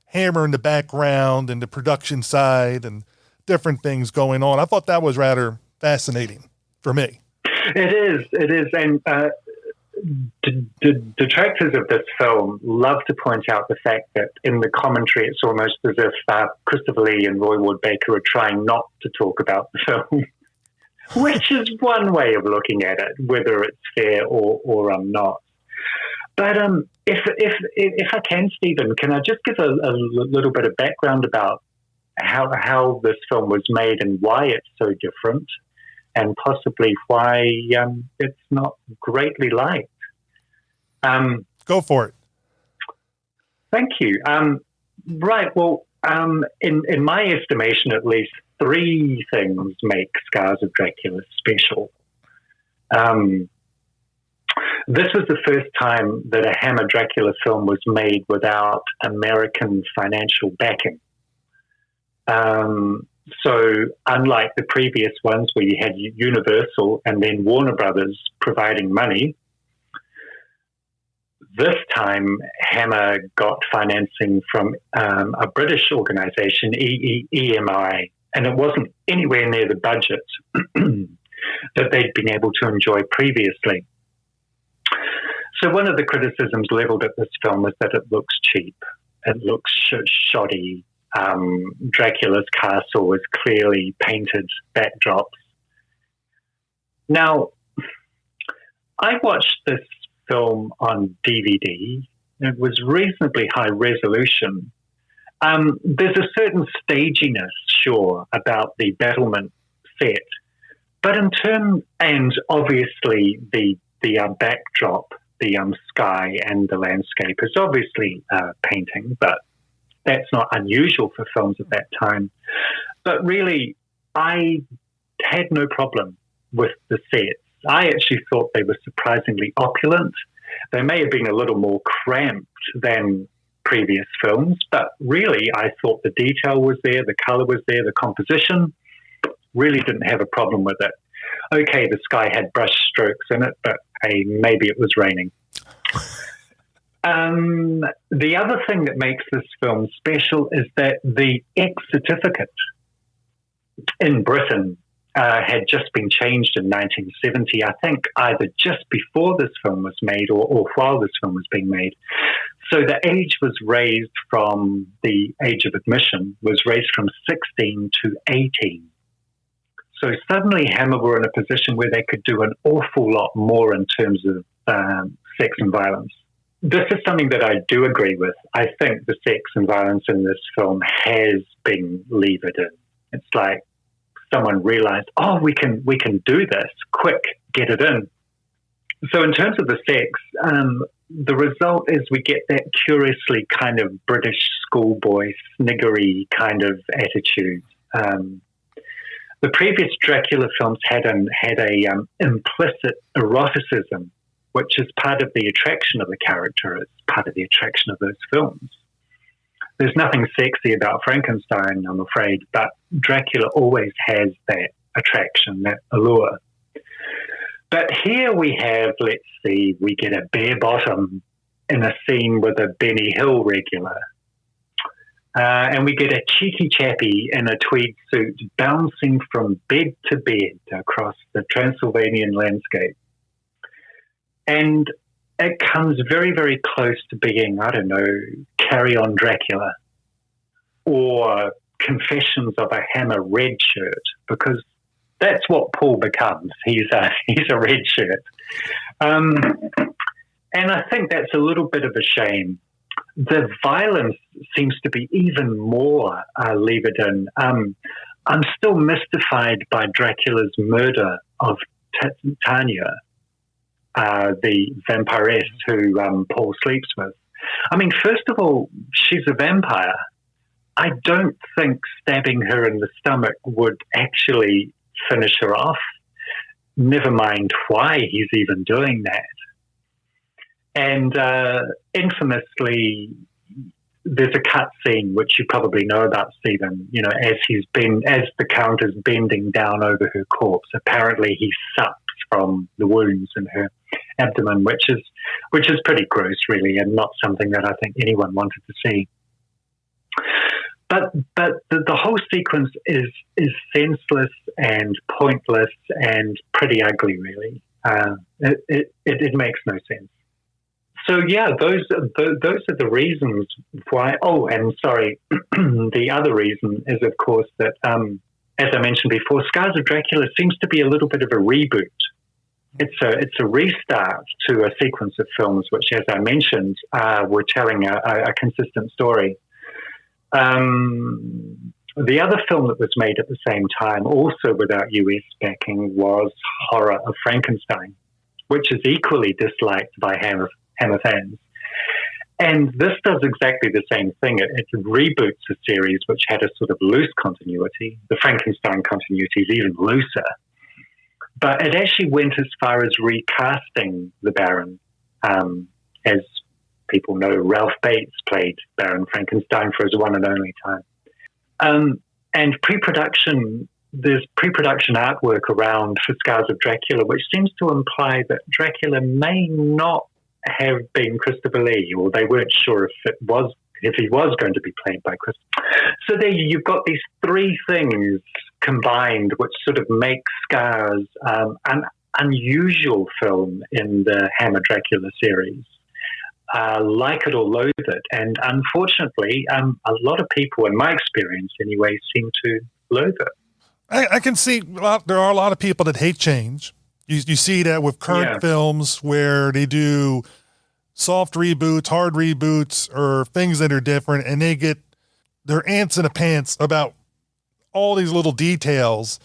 Hammer in the background and the production side and different things going on. I thought that was rather fascinating for me. It is. And detractors of this film love to point out the fact that in the commentary, it's almost as if Christopher Lee and Roy Ward Baker are trying not to talk about the film, which is one way of looking at it, whether it's fair or not. But if I can, Stephen, can I just give a little bit of background about how this film was made and why it's so different, and possibly why it's not greatly liked? Go for it. Thank you. Right. Well, in my estimation, at least, three things make Scars of Dracula special. This was the first time that a Hammer Dracula film was made without American financial backing. So unlike the previous ones where you had Universal and then Warner Brothers providing money, this time Hammer got financing from a British organization, EMI, and it wasn't anywhere near the budget that they'd been able to enjoy previously. So one of the criticisms leveled at this film is that it looks cheap. It looks shoddy. Dracula's castle is clearly painted backdrops. Now, I watched this film on DVD. It was reasonably high resolution. There's a certain staginess, sure, about the battlement set, but and obviously the backdrop, the sky and the landscape is obviously painting, but that's not unusual for films of that time. But really, I had no problem with the sets. I actually thought they were surprisingly opulent. They may have been a little more cramped than previous films, but really I thought the detail was there, the color was there, the composition. Really didn't have a problem with it. Okay, the sky had brush strokes in it, but hey, maybe it was raining. The other thing that makes this film special is that the X certificate in Britain had just been changed in 1970, I think either just before this film was made or while this film was being made. So the age was raised from, the age of admission was raised from 16 to 18. So suddenly Hammer were in a position where they could do an awful lot more in terms of sex and violence. This is something that I do agree with. I think the sex and violence in this film has been levered in. It's like someone realized, oh, we can do this. Quick, get it in. So in terms of the sex, the result is we get that curiously kind of British schoolboy sniggery kind of attitude. The previous Dracula films had a implicit eroticism, which is part of the attraction of the character. It's part of the attraction of those films. There's nothing sexy about Frankenstein, I'm afraid, but Dracula always has that attraction, that allure. But here we have, let's see, we get a bare bottom in a scene with a Benny Hill regular. And we get a cheeky chappie in a tweed suit bouncing from bed to bed across the Transylvanian landscape. And it comes very, very close to being, I don't know, Carry On Dracula or Confessions of a Hammer red shirt, because that's what Paul becomes. He's a red shirt. And I think that's a little bit of a shame. The violence seems to be even more levered in. I'm still mystified by Dracula's murder of Tanya, the vampiress who Paul sleeps with. I mean, first of all, she's a vampire. I don't think stabbing her in the stomach would actually finish her off. Never mind why he's even doing that. And infamously, there's a cut scene which you probably know about, Stephen. You know, as the Count is bending down over her corpse, apparently he sups from the wounds in her abdomen, which is pretty gross, really, and not something that I think anyone wanted to see. But the whole sequence is senseless and pointless and pretty ugly, really. It makes no sense. So yeah, those are the reasons why. Oh, and sorry, the other reason is, of course, that as I mentioned before, Scars of Dracula seems to be a little bit of a reboot. It's a restart to a sequence of films which, as I mentioned, were telling a consistent story. The other film that was made at the same time, also without US backing, was Horror of Frankenstein, which is equally disliked by Hammer fans. And this does exactly the same thing. It reboots a series which had a sort of loose continuity. The Frankenstein continuity is even looser. But it actually went as far as recasting the Baron. As people know, Ralph Bates played Baron Frankenstein for his one and only time. And there's pre-production artwork around for Scars of Dracula, which seems to imply that Dracula may not have been Christopher Lee, or they weren't sure if he was going to be played by Christopher. So there you've got these three things combined, which sort of make Scars an unusual film in the Hammer Dracula series. Like it or loathe it, and unfortunately, a lot of people, in my experience anyway, seem to loathe it. I can see there are a lot of people that hate change. You see that with current films where they do soft reboots, hard reboots, or things that are different, and they get their ants in the pants about all these little details.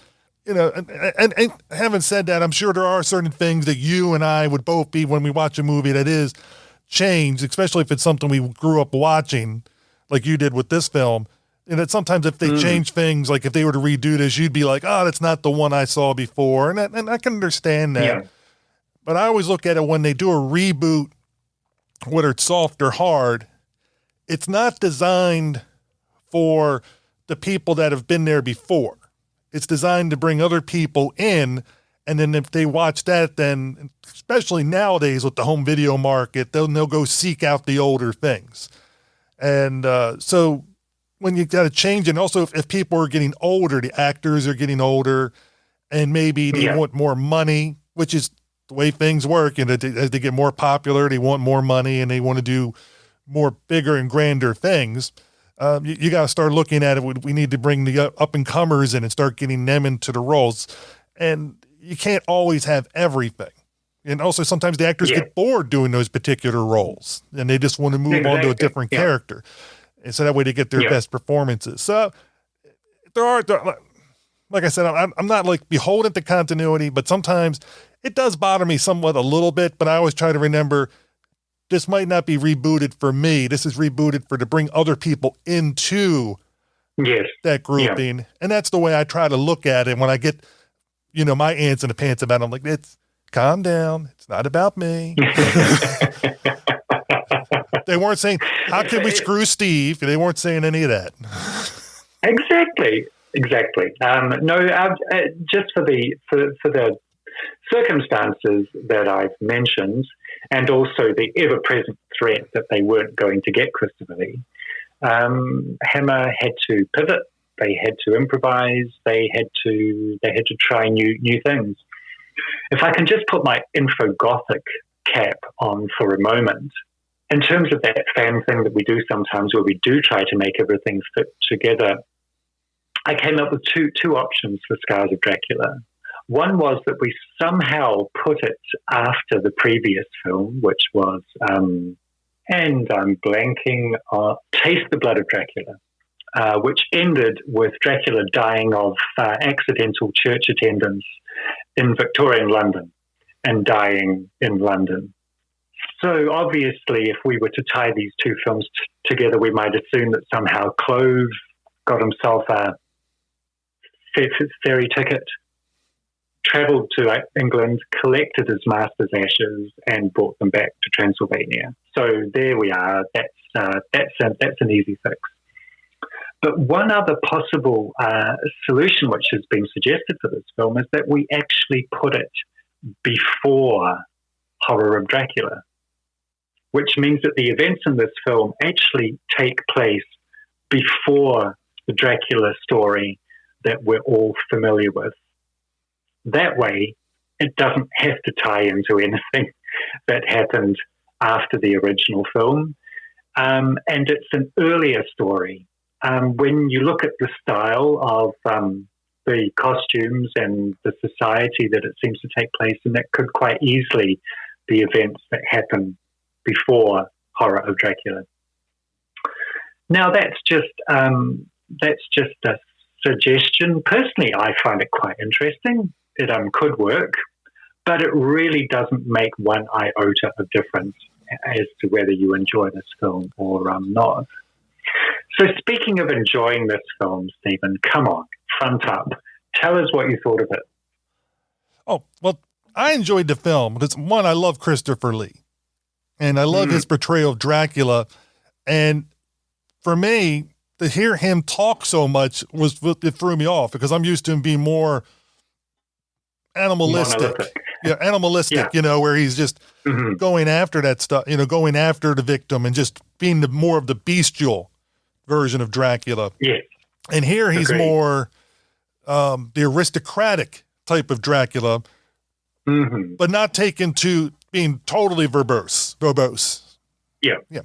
You know, and having said that, I'm sure there are certain things that you and I would both be when we watch a movie that is changed, especially if it's something we grew up watching, like you did with this film. And that sometimes if they change things, like if they were to redo this, you'd be like, oh, that's not the one I saw before. And I can understand that. Yeah. But I always look at it when they do a reboot, whether it's soft or hard, it's not designed for the people that have been there before. It's designed to bring other people in. And then if they watch that, then especially nowadays with the home video market, they'll go seek out the older things. And so when you got to change, and also if people are getting older, the actors are getting older, and maybe they want more money, which is the way things work. And as they get more popular, they want more money and they want to do more bigger and grander things. You got to start looking at it. We need to bring the up and comers in and start getting them into the roles. And you can't always have everything. And also sometimes the actors get bored doing those particular roles and they just want to move on to a different character. And so that way they get their best performances. So there are, like I said, I'm not like beholden to continuity, but sometimes it does bother me somewhat a little bit, but I always try to remember this might not be rebooted for me. This is rebooted to bring other people into that grouping. Yeah. And that's the way I try to look at it when I get, my ants in the pants about it. I'm like, calm down. It's not about me. They weren't saying, how can we screw Steve? They weren't saying any of that. Exactly. Just for the circumstances that I've mentioned, and also the ever-present threat that they weren't going to get Christopher Lee, Hammer had to pivot. They had to improvise. They had to try new things. If I can just put my infogothic cap on for a moment, in terms of that fan thing that we do sometimes, where we do try to make everything fit together, I came up with two options for Scars of Dracula. One was that we somehow put it after the previous film, which was, and I'm blanking, Taste the Blood of Dracula, which ended with Dracula dying of accidental church attendance in Victorian London and dying in London. So obviously, if we were to tie these two films together, we might assume that somehow Clove got himself a ferry ticket, travelled to England, collected his master's ashes, and brought them back to Transylvania. So there we are. That's an easy fix. But one other possible solution which has been suggested for this film is that we actually put it before Horror of Dracula, which means that the events in this film actually take place before the Dracula story that we're all familiar with. That way, it doesn't have to tie into anything that happened after the original film. And it's an earlier story. When you look at the style of the costumes and the society that it seems to take place in, that could quite easily be events that happen before Horror of Dracula. Now, that's just a suggestion. Personally, I find it quite interesting. It could work, but it really doesn't make one iota of difference as to whether you enjoy this film or not. So speaking of enjoying this film, Stephen, come on, front up. Tell us what you thought of it. Oh, well, I enjoyed the film because, one, I love Christopher Lee, and I love his portrayal of Dracula. And for me, to hear him talk so much it threw me off because I'm used to him being more animalistic. Animalistic, where he's just going after that stuff, going after the victim and just being more of the bestial version of Dracula. Yeah. And here he's more the aristocratic type of Dracula, but not taken to being totally verbose. Yeah. Yeah.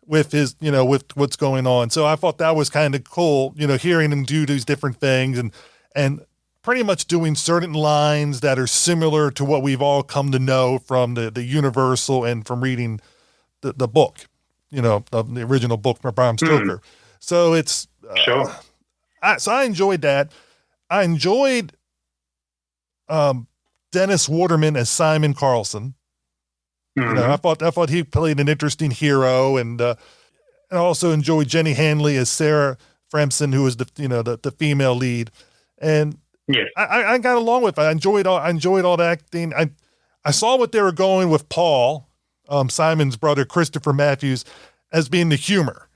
With his, with what's going on. So I thought that was kind of cool, hearing him do these different things and pretty much doing certain lines that are similar to what we've all come to know from the Universal and from reading the book, of the original book from Bram Stoker. So it's, sure. So I enjoyed that. I enjoyed Dennis Waterman as Simon Carlson. I thought he played an interesting hero, and I also enjoyed Jenny Hanley as Sarah Fremson, who was the female lead. And yes, I got along with it. I enjoyed all the acting. I saw what they were going with Paul, Simon's brother, Christopher Matthews, as being the humor,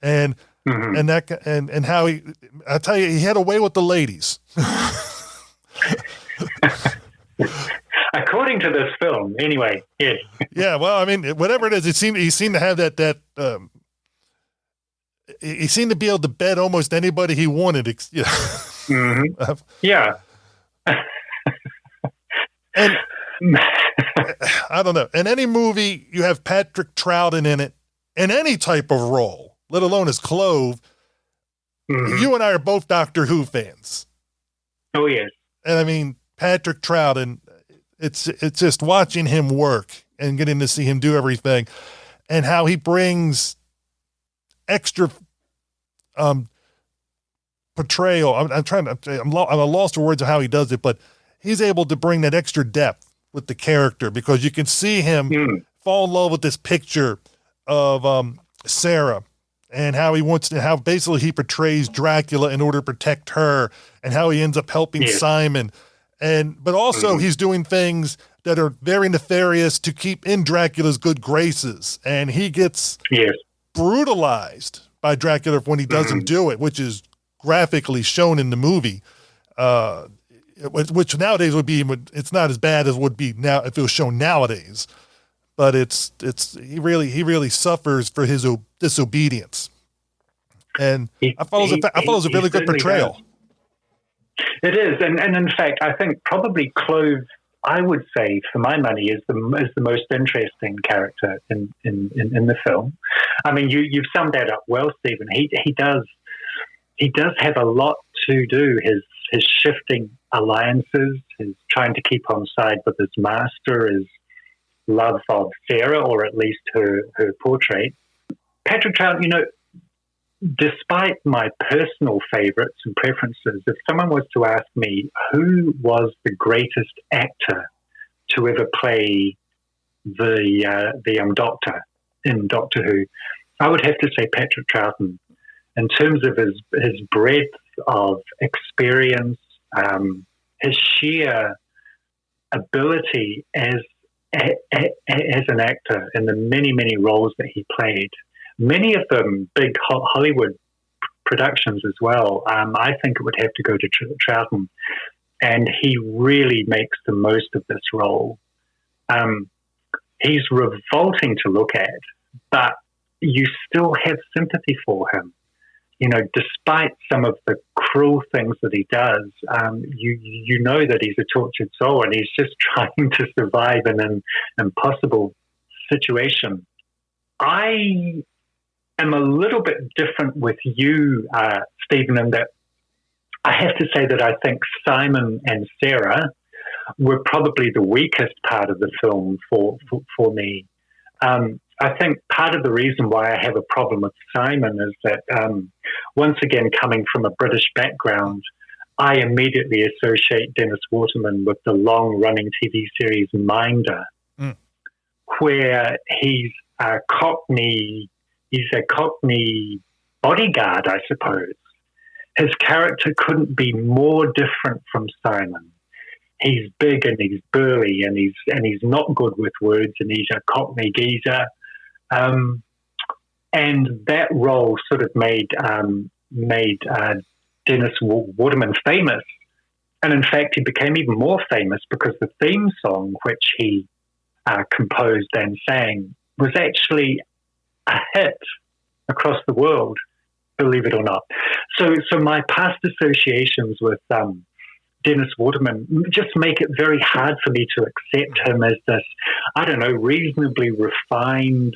and how I tell you, he had a way with the ladies. According to this film, anyway. Yes. Yeah. Well, I mean, whatever it is, he seemed to have that. He seemed to be able to bet almost anybody he wanted. Yeah. And I don't know. In any movie, you have Patrick Troughton in it, in any type of role, let alone as Clove. You and I are both Doctor Who fans. Oh yes. And I mean, Patrick Troughton. It's just watching him work and getting to see him do everything, and how he brings extra portrayal. I'm at a loss for words of how he does it, but he's able to bring that extra depth with the character because you can see him fall in love with this picture of Sarah and how basically he portrays Dracula in order to protect her, and how he ends up helping Simon. But also he's doing things that are very nefarious to keep in Dracula's good graces. And he gets brutalized by Dracula when he doesn't do it, which is graphically shown in the movie, which nowadays it's not as bad as would be now if it was shown nowadays. But he really suffers for his disobedience. And I thought it was a really good portrayal. It is, and in fact, I think probably Clove, I would say, for my money, is the most interesting character in the film. I mean, you've summed that up well, Stephen. He does have a lot to do. His shifting alliances, his trying to keep on side with his master, his love of Sarah, or at least her portrait. Patrick Troughton, despite my personal favorites and preferences, if someone was to ask me who was the greatest actor to ever play the Doctor in Doctor Who, I would have to say Patrick Troughton. In terms of his breadth of experience, his sheer ability as an actor in the many roles that he played, many of them big Hollywood productions as well. I think it would have to go to Troughton, and he really makes the most of this role. He's revolting to look at, but you still have sympathy for him. Despite some of the cruel things that he does, you know that he's a tortured soul and he's just trying to survive in an impossible situation. I am a little bit different with you, Stephen, in that I have to say that I think Simon and Sarah were probably the weakest part of the film for me. I think part of the reason why I have a problem with Simon is that, once again, coming from a British background, I immediately associate Dennis Waterman with the long-running TV series Minder, where he's a Cockney bodyguard, I suppose. His character couldn't be more different from Simon. He's big and he's burly and he's not good with words and he's a Cockney geezer. And that role sort of made Dennis Waterman famous. And in fact, he became even more famous because the theme song, which he composed and sang, was actually a hit across the world, believe it or not. So my past associations with Dennis Waterman just make it very hard for me to accept him as this, I don't know, reasonably refined,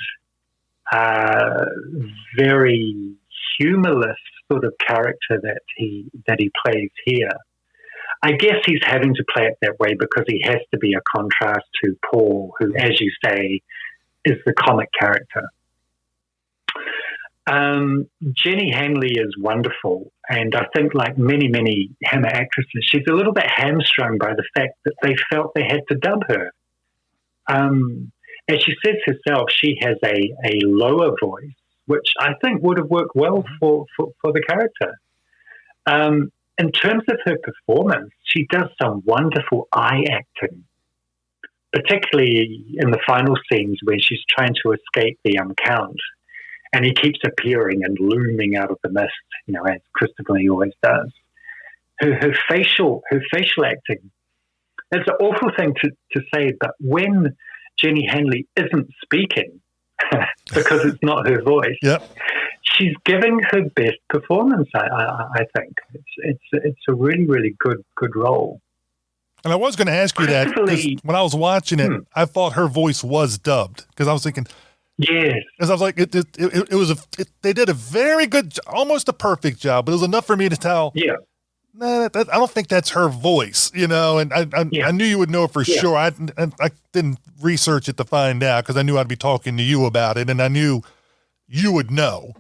very humorless sort of character that he plays here. I guess he's having to play it that way because he has to be a contrast to Paul, who, as you say, is the comic character. Jenny Hanley is wonderful, and I think, like many Hammer actresses, she's a little bit hamstrung by the fact that they felt they had to dub her. As she says herself, she has a lower voice, which I think would have worked well for the character. In terms of her performance, she does some wonderful eye acting, particularly in the final scenes where she's trying to escape the Count. And he keeps appearing and looming out of the mist, as Christopher Lee always does. Her facial acting, it's an awful thing to say, but when Jenny Hanley isn't speaking, because it's not her voice, she's giving her best performance, I think. It's a really good role. And I was going to ask you that, because when I was watching it, I thought her voice was dubbed, because I was thinking, yes. Because I was like, they did a very good, almost a perfect job, but it was enough for me to tell. Yeah. Nah, I don't think that's her voice, And I knew you would know it for sure. I didn't research it to find out because I knew I'd be talking to you about it, and I knew you would know,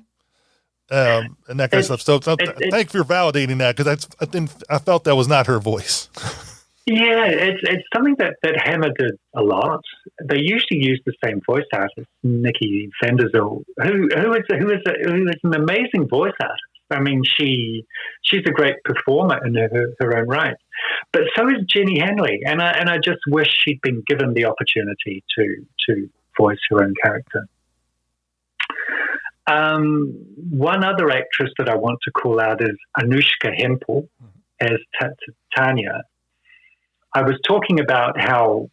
and that kind of stuff. So thank you for validating that, because I felt that was not her voice. Yeah, it's something that Hammer did a lot. They usually use the same voice artist, Nikki van der Zyl, who is an amazing voice artist. I mean, she's a great performer in her own right, but so is Jenny Hanley, and I just wish she'd been given the opportunity to voice her own character. One other actress that I want to call out is Anushka Hempel as Tanya. I was talking about how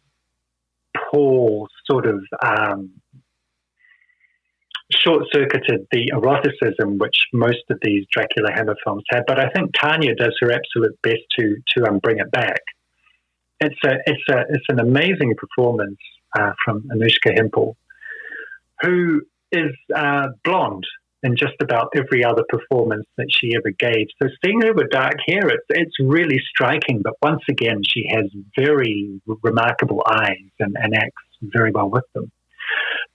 Paul sort of short-circuited the eroticism which most of these Dracula Hammer films had. But I think Tanya does her absolute best to bring it back. It's an amazing performance from Anushka Hempel, who is blonde in just about every other performance that she ever gave. So seeing her with dark hair, it's really striking. But once again, she has very remarkable eyes and acts very well with them.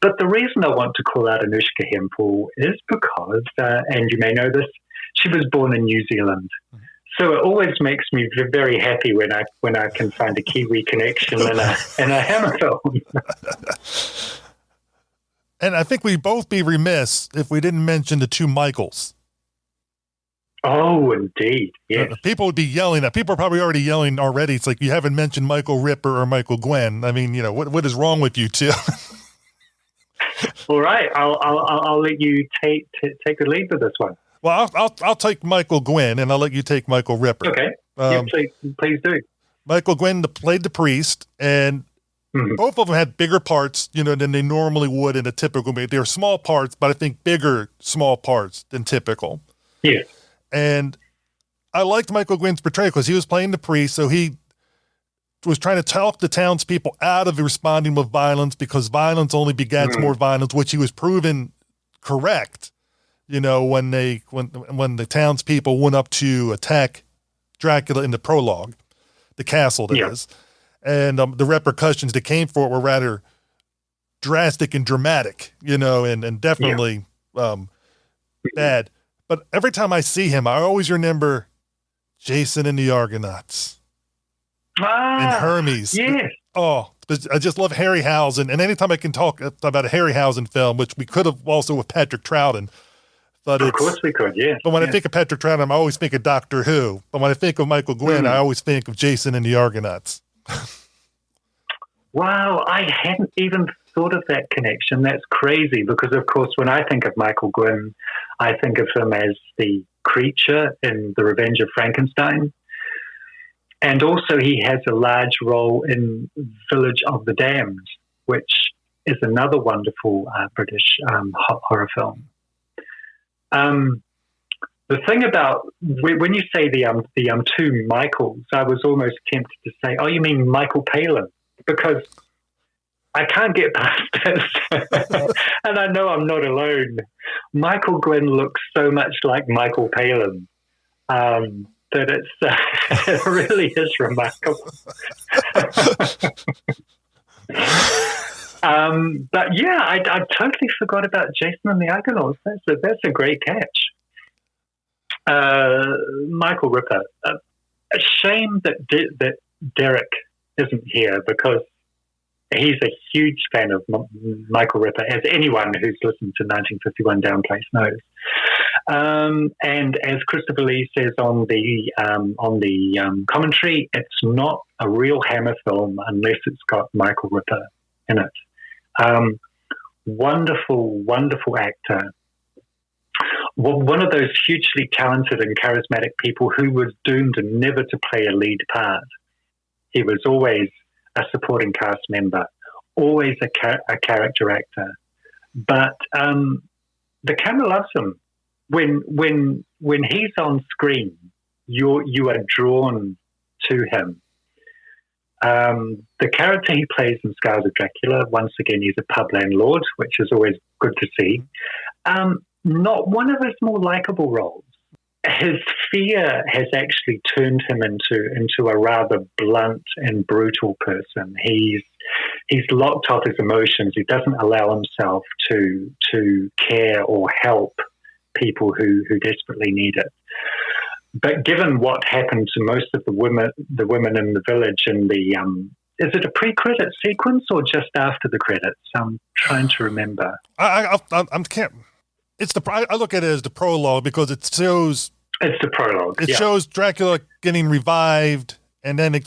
But the reason I want to call out Anushka Hempel is because, and you may know this, she was born in New Zealand. So it always makes me very happy when I can find a Kiwi connection in a Hammer film. And I think we'd both be remiss if we didn't mention the two Michaels. Oh, indeed. Yes. People would be yelling at. People are probably already yelling already. It's like, you haven't mentioned Michael Ripper or Michael Gwen. I mean, what is wrong with you two? All right. I'll let you take the lead with this one. Well, I'll take Michael Gwen, and I'll let you take Michael Ripper. Okay. Please do. Michael Gwen played the priest, and both of them had bigger parts, than they normally would in a typical movie. They're small parts, but I think bigger small parts than typical. Yeah. And I liked Michael Gwen's portrayal because he was playing the priest, so he was trying to talk the townspeople out of responding with violence, because violence only begets more violence, which he was proven correct. When the townspeople went up to attack Dracula in the prologue, the castle that is, and the repercussions that came for it were rather drastic and dramatic, and definitely bad. But every time I see him, I always remember Jason and the Argonauts and Hermes. Yes. Oh, I just love Harryhausen. And anytime I can talk about a Harryhausen film, which we could have also with Patrick Troughton. But of course we could, yeah. But when I think of Patrick Troughton, I always think of Doctor Who. But when I think of Michael Gwen, I always think of Jason and the Argonauts. Wow, I hadn't even thought of that connection. That's crazy, because of course when I think of Michael Gwen, I think of him as the creature in The Revenge of Frankenstein. And also he has a large role in Village of the Damned, which is another wonderful British horror film. The thing about when you say the two Michaels, I was almost tempted to say, oh, you mean Michael Palin? Because I can't get past this. And I know I'm not alone. Michael Gwen looks so much like Michael Palin that it really is remarkable. But yeah, I totally forgot about Jason and the Argonauts. That's a great catch. Michael Ripper. A shame that Derek isn't here, because he's a huge fan of Michael Ripper, as anyone who's listened to 1951 Downplace knows. And as Christopher Lee says on the commentary, it's not a real Hammer film unless it's got Michael Ripper in it. Wonderful, wonderful actor. One of those hugely talented and charismatic people who was doomed never to play a lead part. He was always a supporting cast member, always a character actor. But the camera loves him. When he's on screen, you are drawn to him. The character he plays in Scars of Dracula, once again, he's a pub landlord, which is always good to see. Not one of his more likable roles. His fear has actually turned him into a rather blunt and brutal person. He's locked off his emotions. He doesn't allow himself to care or help people who desperately need it. But given what happened to most of the women in the village in the is it a pre-credit sequence or just after the credits? I'm trying to remember. I can't. I look at it as the prologue because it shows. It's the prologue. It shows Dracula getting revived, and then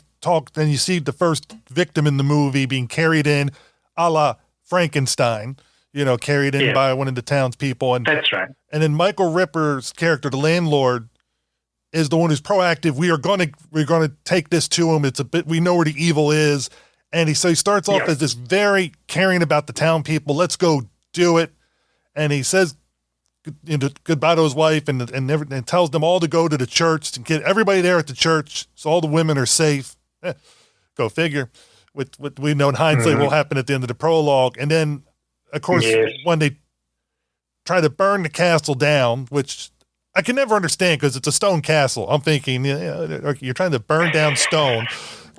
then you see the first victim in the movie being carried in, a la Frankenstein. Carried in by one of the townspeople, and that's right. And then Michael Ripper's character, the landlord, is the one who's proactive. We're gonna take this to him. It's a bit. We know where the evil is, and he starts off as this very caring about the town people. Let's go do it. and he says goodbye to his wife and tells them all to go to the church to get everybody there at the church so all the women are safe. Go figure. With what we know in hindsight will happen at the end of the prologue. And then, of course, when they try to burn the castle down, which I can never understand because it's a stone castle. I'm thinking, you're trying to burn down stone.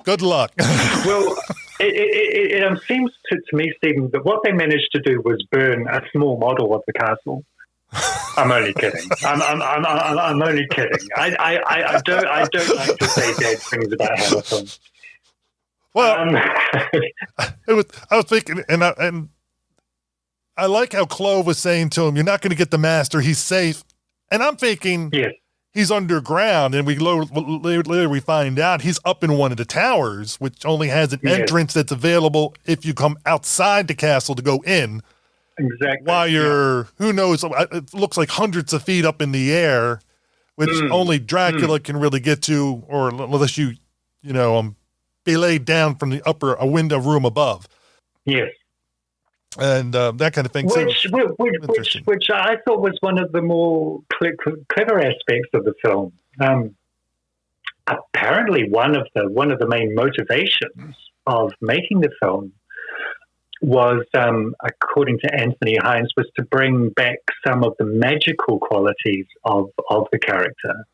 Good luck. Well, it seems to me, Stephen, that what they managed to do was burn a small model of the castle. I'm only kidding. I'm only kidding. I don't like to say bad things about Hamilton. Well, I was thinking, and I like how Clove was saying to him, "You're not going to get the master. He's safe." And I'm thinking, he's underground, and later we find out he's up in one of the towers, which only has an entrance that's available if you come outside the castle to go in. Exactly. While you're, who knows, it looks like hundreds of feet up in the air, which only Dracula can really get to, or unless you be laid down from a window room above. Yes. And that kind of thing. Which I thought was one of the more clever aspects of the film. Apparently, one of the main motivations of making the film was, according to Anthony Hines, was to bring back some of the magical qualities of the character.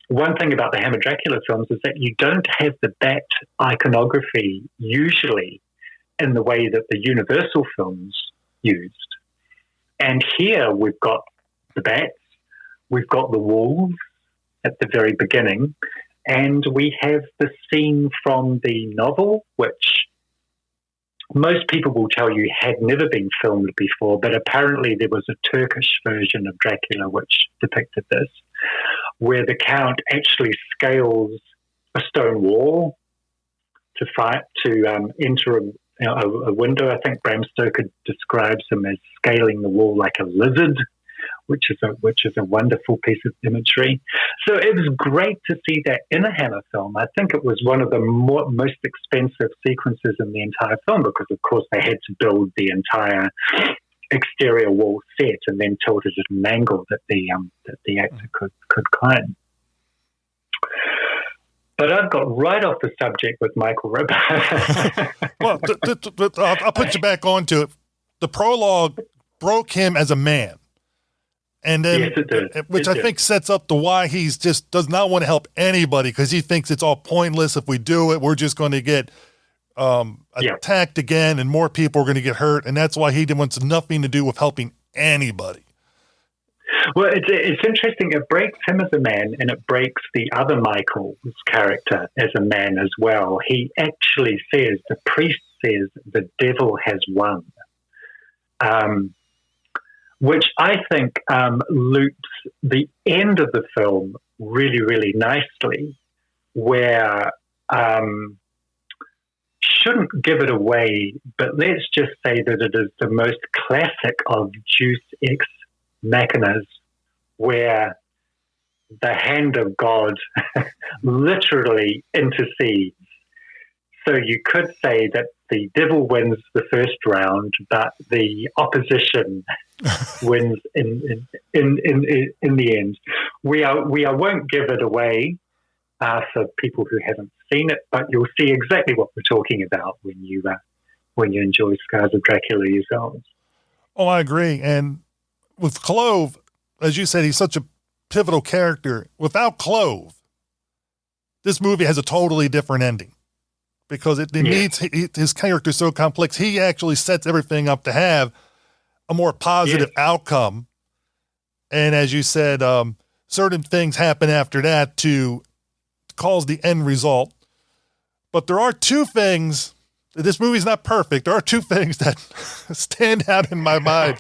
One thing about the Hammer Dracula films is that you don't have the bat iconography usually in the way that the Universal films used. And here we've got the bats, we've got the wolves at the very beginning, and we have the scene from the novel, which most people will tell you had never been filmed before, but apparently there was a Turkish version of Dracula which depicted this, where the Count actually scales a stone wall to enter a window. I think Bram Stoker describes him as scaling the wall like a lizard, which is a wonderful piece of imagery. So it was great to see that in a Hammer film. I think it was one of the most expensive sequences in the entire film because, of course, they had to build the entire exterior wall set and then tilted it an angle that the actor could climb. But I've got right off the subject with Michael Ribber. Well, I'll put you back onto it. The prologue broke him as a man. And then, yes, it did. Which I think sets up the why he's just does not want to help anybody because he thinks it's all pointless. If we do it, we're just going to get attacked again and more people are going to get hurt. And that's why he wants nothing to do with helping anybody. Well, it's interesting. It breaks him as a man and it breaks the other Michael's character as a man as well. He actually says, the priest says, the devil has won. Which I think loops the end of the film really, really nicely, where shouldn't give it away, but let's just say that it is the most classic of Deus Ex Machinas, where the hand of God literally intercedes. So you could say that the devil wins the first round, but the opposition wins in the end. We won't give it away for people who haven't seen it, but you'll see exactly what we're talking about when you enjoy Scars of Dracula yourselves. Oh, I agree. And with Clove, as you said, he's such a pivotal character. Without Clove, this movie has a totally different ending. Because it needs his character so complex. He actually sets everything up to have a more positive outcome. And as you said, certain things happen after that to cause the end result. But there are two things. This movie's not perfect. There are two things that stand out in my mind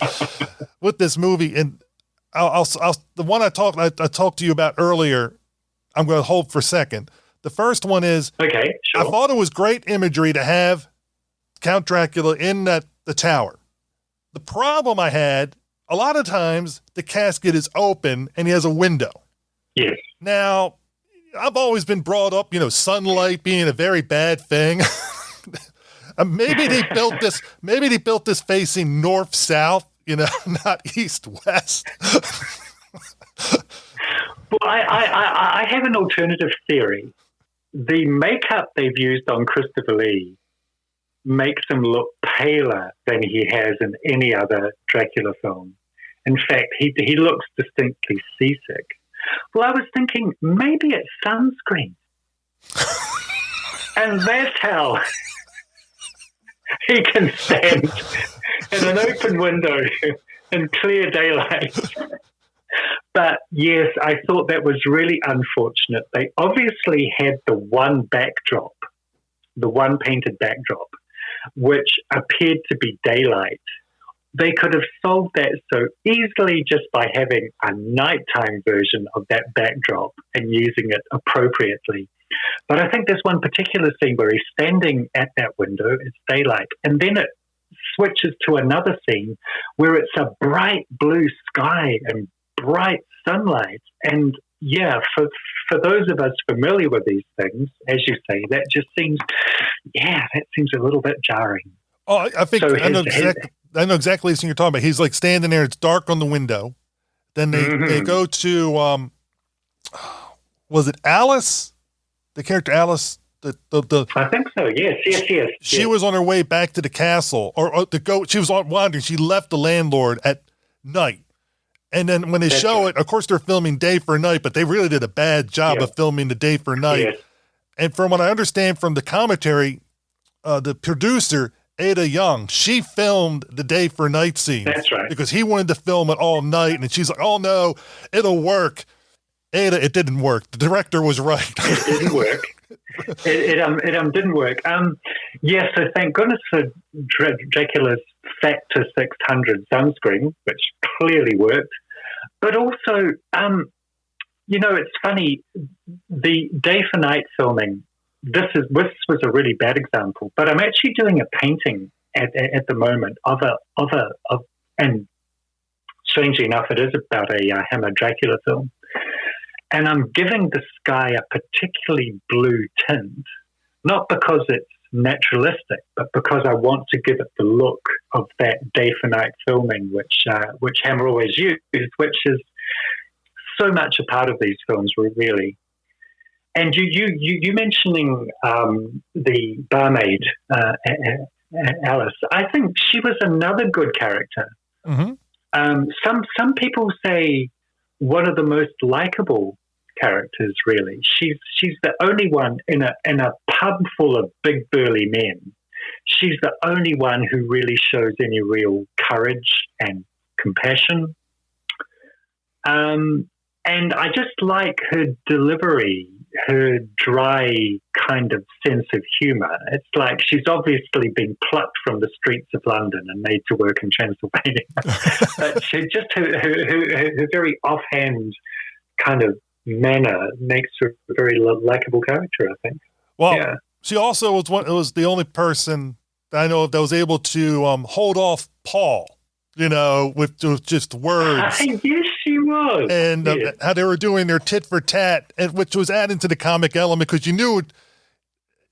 with this movie. And I'll the one I talked to you about earlier, I'm going to hold for a second. The first one is, okay, sure. I thought it was great imagery to have Count Dracula in the tower. The problem I had, a lot of times the casket is open and he has a window. Yes. Now, I've always been brought up, sunlight being a very bad thing. Maybe they built this facing north-south, not east-west. Well, I have an alternative theory. The makeup they've used on Christopher Lee makes him look paler than he has in any other Dracula film. In fact, he looks distinctly seasick. Well, I was thinking maybe it's sunscreen. And that's how he can stand in an open window in clear daylight. But yes, I thought that was really unfortunate. They obviously had the one painted backdrop, which appeared to be daylight. They could have solved that so easily just by having a nighttime version of that backdrop and using it appropriately. But I think there's one particular scene where he's standing at that window, it's daylight, and then it switches to another scene where it's a bright blue sky and bright sunlight. And yeah, for those of us familiar with these things, as you say, that just seems a little bit jarring. Oh, I think I know exactly what you're talking about. He's like standing there, it's dark on the window. Then they go to was it Alice? The character Alice, I think so. Yes. She was on her way back to the castle, or to go. She was wandering. She left the landlord at night, and then when they show it, of course they're filming day for night, but they really did a bad job of filming the day for night. Yes. And from what I understand from the commentary, the producer Ada Young, she filmed the day for night scene. That's right, because he wanted to film it all night, and she's like, "Oh no, it'll work." Ada, it didn't work. The director was right. It didn't work. It didn't work. Yes, so thank goodness for Dracula's Factor 600 sunscreen, which clearly worked. But also, it's funny, the day for night filming, this was a really bad example, but I'm actually doing a painting at the moment and strangely enough, it is about a Hammer Dracula film. And I'm giving the sky a particularly blue tint, not because it's naturalistic, but because I want to give it the look of that day for night filming, which Hammer always used, which is so much a part of these films, really. And you mentioning the barmaid, Alice, I think she was another good character. Mm-hmm. Some people say one of the most likable characters, really. She's the only one in a pub full of big burly men. She's the only one who really shows any real courage and compassion. And I just like her delivery, her dry kind of sense of humour. It's like she's obviously been plucked from the streets of London and made to work in Transylvania. But her very offhand kind of manner makes her a very likable character, I think. Well, yeah. She also was the only person that I know of that was able to hold off Paul, with just words. Yes, she was. And how they were doing their tit for tat, which was adding to the comic element because you knew what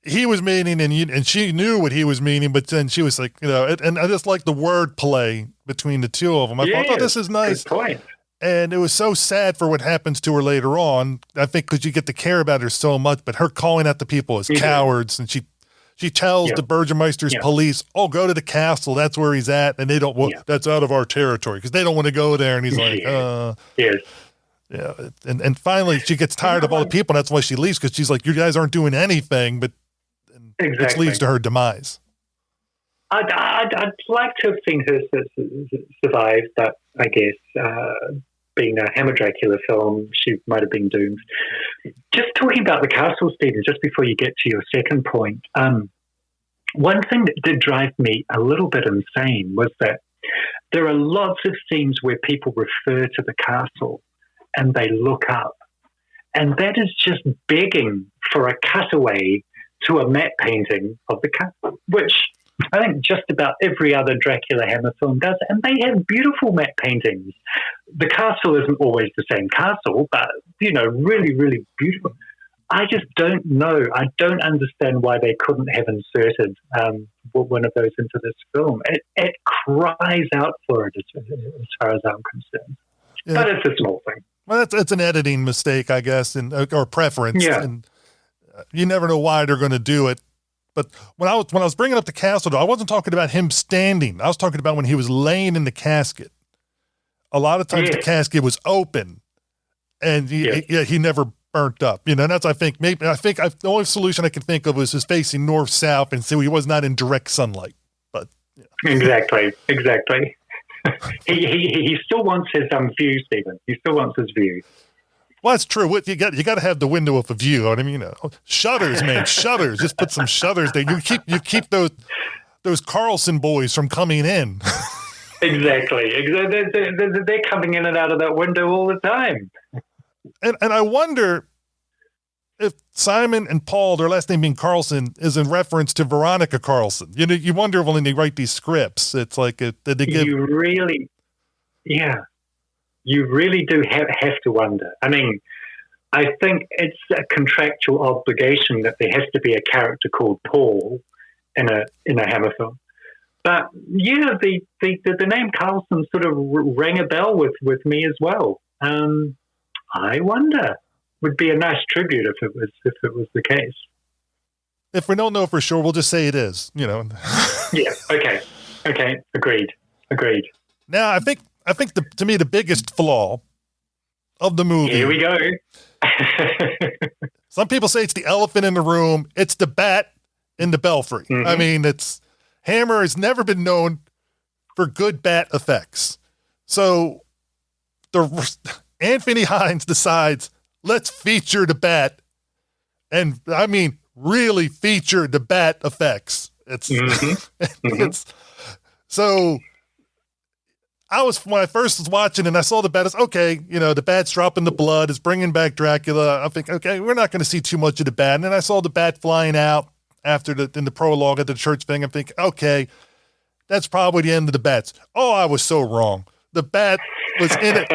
he was meaning and she knew what he was meaning, but then she was like, and I just like the word play between the two of them. I thought, this is nice. Good point. And it was so sad for what happens to her later on, I think, because you get to care about her so much, but her calling out the people as cowards, and she tells the Burgermeister's police, "Oh, go to the castle. That's where he's at." And they don't, that's out of our territory because they don't want to go there. And he's like, Yes. Yeah. And finally she gets tired of all the people. And that's why she leaves, because she's like, you guys aren't doing anything, but which leads to her demise. I'd like to have seen her survive, but I guess being a Hammer Dracula film, she might have been doomed. Just talking about the castle, Stephen, just before you get to your second point, one thing that did drive me a little bit insane was that there are lots of scenes where people refer to the castle and they look up. And that is just begging for a cutaway to a matte painting of the castle, which I think just about every other Dracula Hammer film does, and they have beautiful matte paintings. The castle isn't always the same castle, but, really, really beautiful. I just don't know. I don't understand why they couldn't have inserted one of those into this film. It cries out for it as far as I'm concerned. Yeah. But it's a small thing. Well, it's an editing mistake, I guess, or preference. Yeah. And you never know why they're going to do it. But when I was bringing up the castle, though, I wasn't talking about him standing. I was talking about when he was laying in the casket. A lot of times the casket was open, and he never burnt up. You know, and that's I think the only solution I can think of was his facing north south, and so he was not in direct sunlight. But exactly. He still wants his view, Stephen. He still wants his view. Well, that's true. You got to have the window of a view. I mean, you know, shutters, man, shutters. Just put some shutters there. You keep those Carlson boys from coming in. Exactly. They're coming in and out of that window all the time. And I wonder if Simon and Paul, their last name being Carlson, is in reference to Veronica Carlson. You know, you wonder when they write these scripts, it's like did they give? You really do have to wonder. I mean, I think it's a contractual obligation that there has to be a character called Paul in a Hammer film. But yeah, the name Carlson sort of rang a bell with me as well. I wonder. Would be a nice tribute if it was the case. If we don't know for sure, we'll just say it is. You know. Yeah. Okay. Agreed. Now, I think to me the biggest flaw of the movie. Here we go. Some people say it's the elephant in the room. It's the bat in the belfry. Mm-hmm. I mean, Hammer has never been known for good bat effects. So Anthony Hines decides, let's feature the bat. And I mean, really feature the bat effects. So when I first was watching and I saw the bat, it's okay, you know, the bat's dropping the blood, it's bringing back Dracula. I think, okay, we're not going to see too much of the bat. And then I saw the bat flying out in the prologue at the church thing. I'm thinking, okay, that's probably the end of the bats. Oh, I was so wrong. The bat was in it.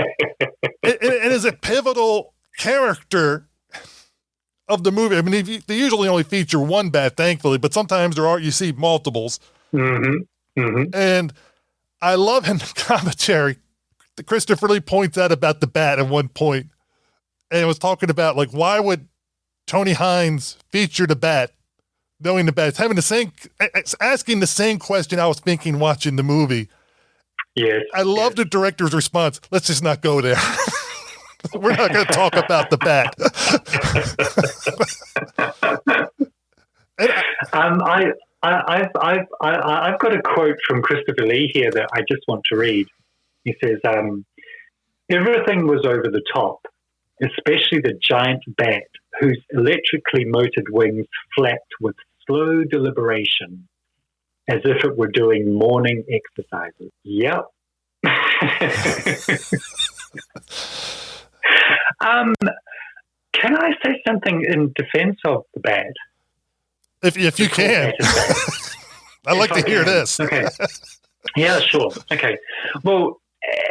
It is a pivotal character of the movie. I mean, they usually only feature one bat, thankfully, but sometimes you see multiples. Mm-hmm. Mm-hmm. And I love in the commentary, Christopher Lee points out about the bat at one point, and it was talking about, like, why would Tony Hines feature the bat, knowing the bat? It's asking the same question I was thinking watching the movie. Yes. I love the director's response. Let's just not go there. We're not going to talk about the bat. I've got a quote from Christopher Lee here that I just want to read. He says, everything was over the top, especially the giant bat, whose electrically motored wings flapped with slow deliberation, as if it were doing morning exercises. Yep. Can I say something in defense of the bat? If you can. I'd like to hear this. Okay. Yeah, sure. Okay. Well,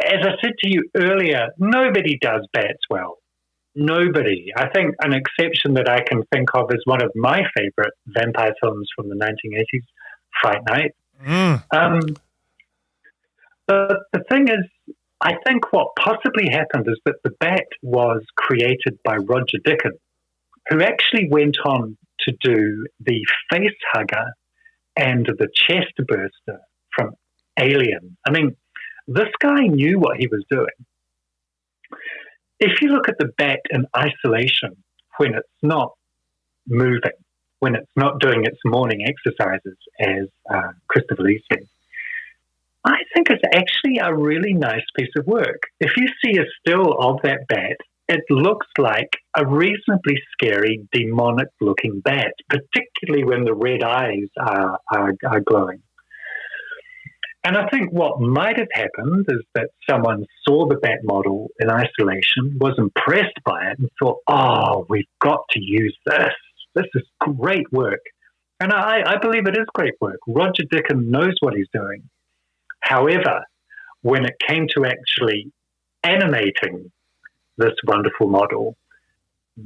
as I said to you earlier, nobody does bats well. Nobody. I think an exception that I can think of is one of my favorite vampire films from the 1980s, Fright Night. But the thing is, I think what possibly happened is that the bat was created by Roger Deakins, who actually went on to do the face hugger and the chest burster from Alien. I mean, this guy knew what he was doing. If you look at the bat in isolation, when it's not moving, when it's not doing its morning exercises, as Christopher Lee said, I think it's actually a really nice piece of work. If you see a still of that bat, it looks like a reasonably scary, demonic-looking bat, particularly when the red eyes are glowing. And I think what might have happened is that someone saw the bat model in isolation, was impressed by it, and thought, oh, we've got to use this. This is great work. And I believe it is great work. Roger Deakins knows what he's doing. However, when it came to actually animating this wonderful model,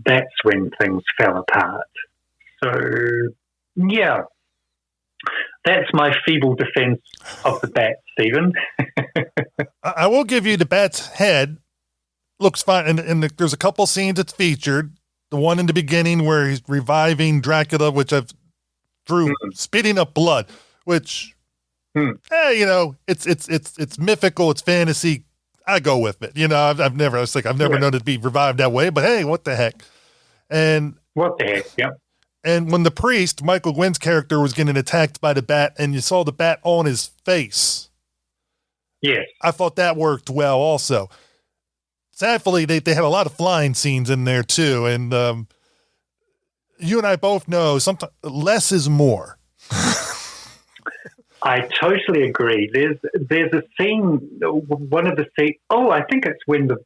that's when things fell apart. So, yeah, that's my feeble defense of the bat, Stephen. I will give you the bat's head. Looks fine. And there's a couple scenes that's featured. The one in the beginning where he's reviving Dracula, which I've spitting up blood, which, it's mythical, it's fantasy. I go with it. I've never known it to be revived that way, but hey, what the heck? And what the heck? Yep. And when the priest, Michael Gwynn's character, was getting attacked by the bat, and you saw the bat on his face. Yes. I thought that worked well also. Sadly, they had a lot of flying scenes in there too, and you and I both know sometimes less is more. I totally agree. There's a scene, one of the scenes. Oh, I think it's when the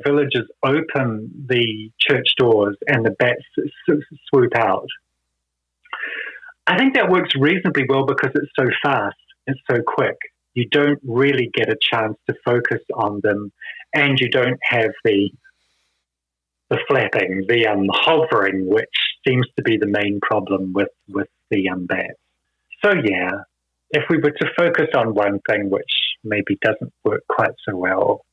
villagers open the church doors and the bats swoop out. I think that works reasonably well because it's so fast, it's so quick. You don't really get a chance to focus on them, and you don't have the flapping, the hovering, which seems to be the main problem with the bats. So yeah, if we were to focus on one thing which maybe doesn't work quite so well,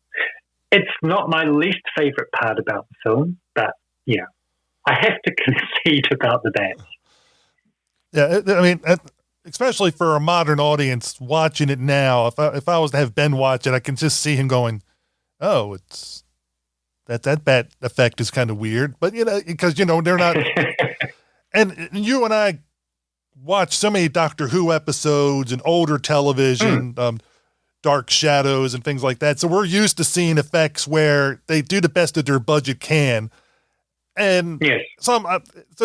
it's not my least favorite part about the film, but yeah, I have to concede about the bats. Yeah, I mean, especially for a modern audience watching it now, if I was to have Ben watch it, I can just see him going, "Oh, it's that bat effect is kind of weird," but because they're not. And you and I watch so many Doctor Who episodes and older television, Dark Shadows and things like that, so we're used to seeing effects where they do the best that their budget can. And so it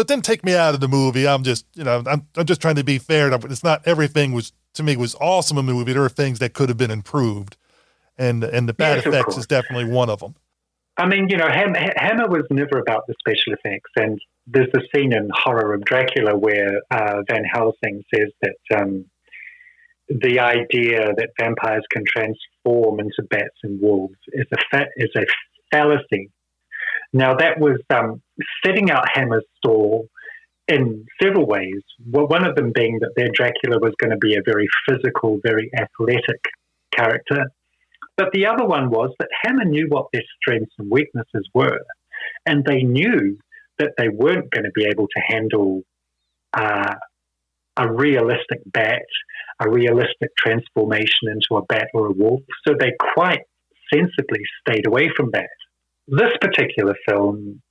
didn't take me out of the movie. I'm just, I'm just trying to be fair. It's not everything was awesome in the movie. There are things that could have been improved, and the bad effects is definitely one of them. I mean, Hammer was never about the special effects, and there's the scene in Horror of Dracula where Van Helsing says that the idea that vampires can transform into bats and wolves is a fallacy. Now, that was setting out Hammer's stall in several ways. Well, one of them being that their Dracula was going to be a very physical, very athletic character. But the other one was that Hammer knew what their strengths and weaknesses were. And they knew that they weren't going to be able to handle a realistic bat, a realistic transformation into a bat or a wolf. So they quite sensibly stayed away from that. This particular film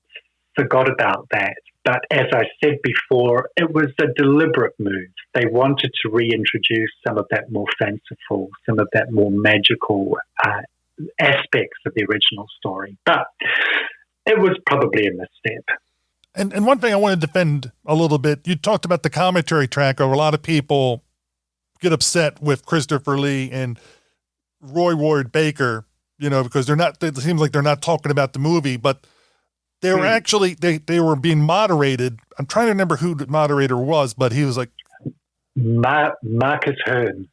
forgot about that, but as I said before, it was a deliberate move. They wanted to reintroduce some of that more fanciful, some of that more magical aspects of the original story, but it was probably a misstep. And one thing I want to defend a little bit, you talked about the commentary track, or a lot of people get upset with Christopher Lee and Roy Ward Baker, because it seems like they're not talking about the movie, but they were actually, they were being moderated. I'm trying to remember who the moderator was, but he was like Marcus Hearn.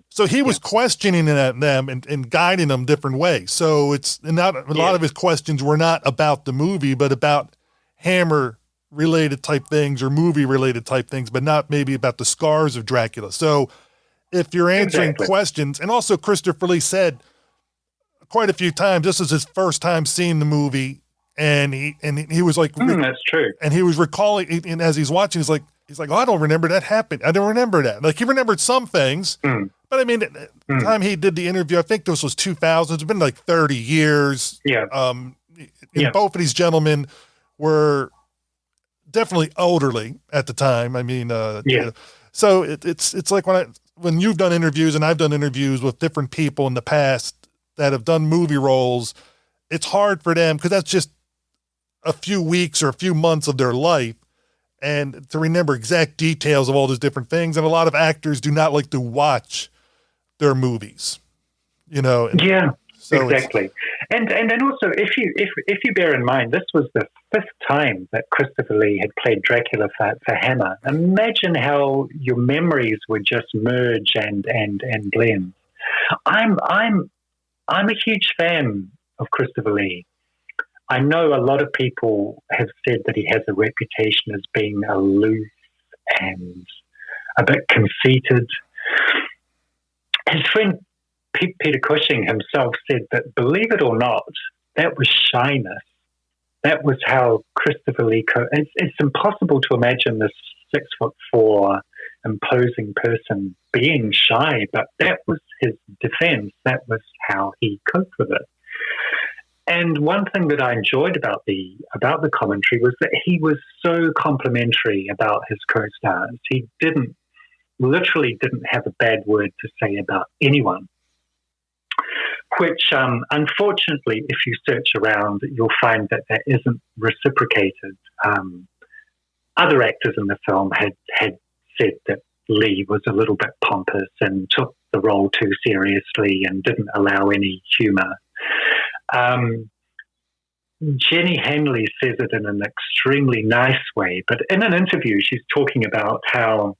So he was questioning them and guiding them different ways. So it's not a lot of his questions were not about the movie, but about Hammer related type things or movie related type things, but not maybe about the Scars of Dracula. So if you're answering questions, and also Christopher Lee said quite a few times, this is his first time seeing the movie, and he was like, that's true. And he was recalling, and as he's watching, he's like, oh, I don't remember that happened. I don't remember that. Like, he remembered some things, but I mean, the time he did the interview, I think this was 2000. It's been like 30 years. Yeah. Both of these gentlemen were definitely elderly at the time. I mean, so it's like when you've done interviews and I've done interviews with different people in the past that have done movie roles, it's hard for them because that's just a few weeks or a few months of their life, and to remember exact details of all those different things. And a lot of actors do not like to watch their movies, So exactly. And also, if you bear in mind, this was the fifth time that Christopher Lee had played Dracula for Hammer. Imagine how your memories would just merge and blend. I'm a huge fan of Christopher Lee. I know a lot of people have said that he has a reputation as being aloof and a bit conceited. His friend Peter Cushing himself said that, believe it or not, that was shyness. That was how Christopher Lee... It's impossible to imagine this 6'4" imposing person being shy, but that was his defense. That was how he coped with it. And one thing that I enjoyed about the commentary was that he was so complimentary about his co-stars. He literally didn't have a bad word to say about anyone, which unfortunately, if you search around, you'll find that isn't reciprocated. Other actors in the film had said that Lee was a little bit pompous and took the role too seriously and didn't allow any humour. Jenny Hanley says it in an extremely nice way, but in an interview she's talking about how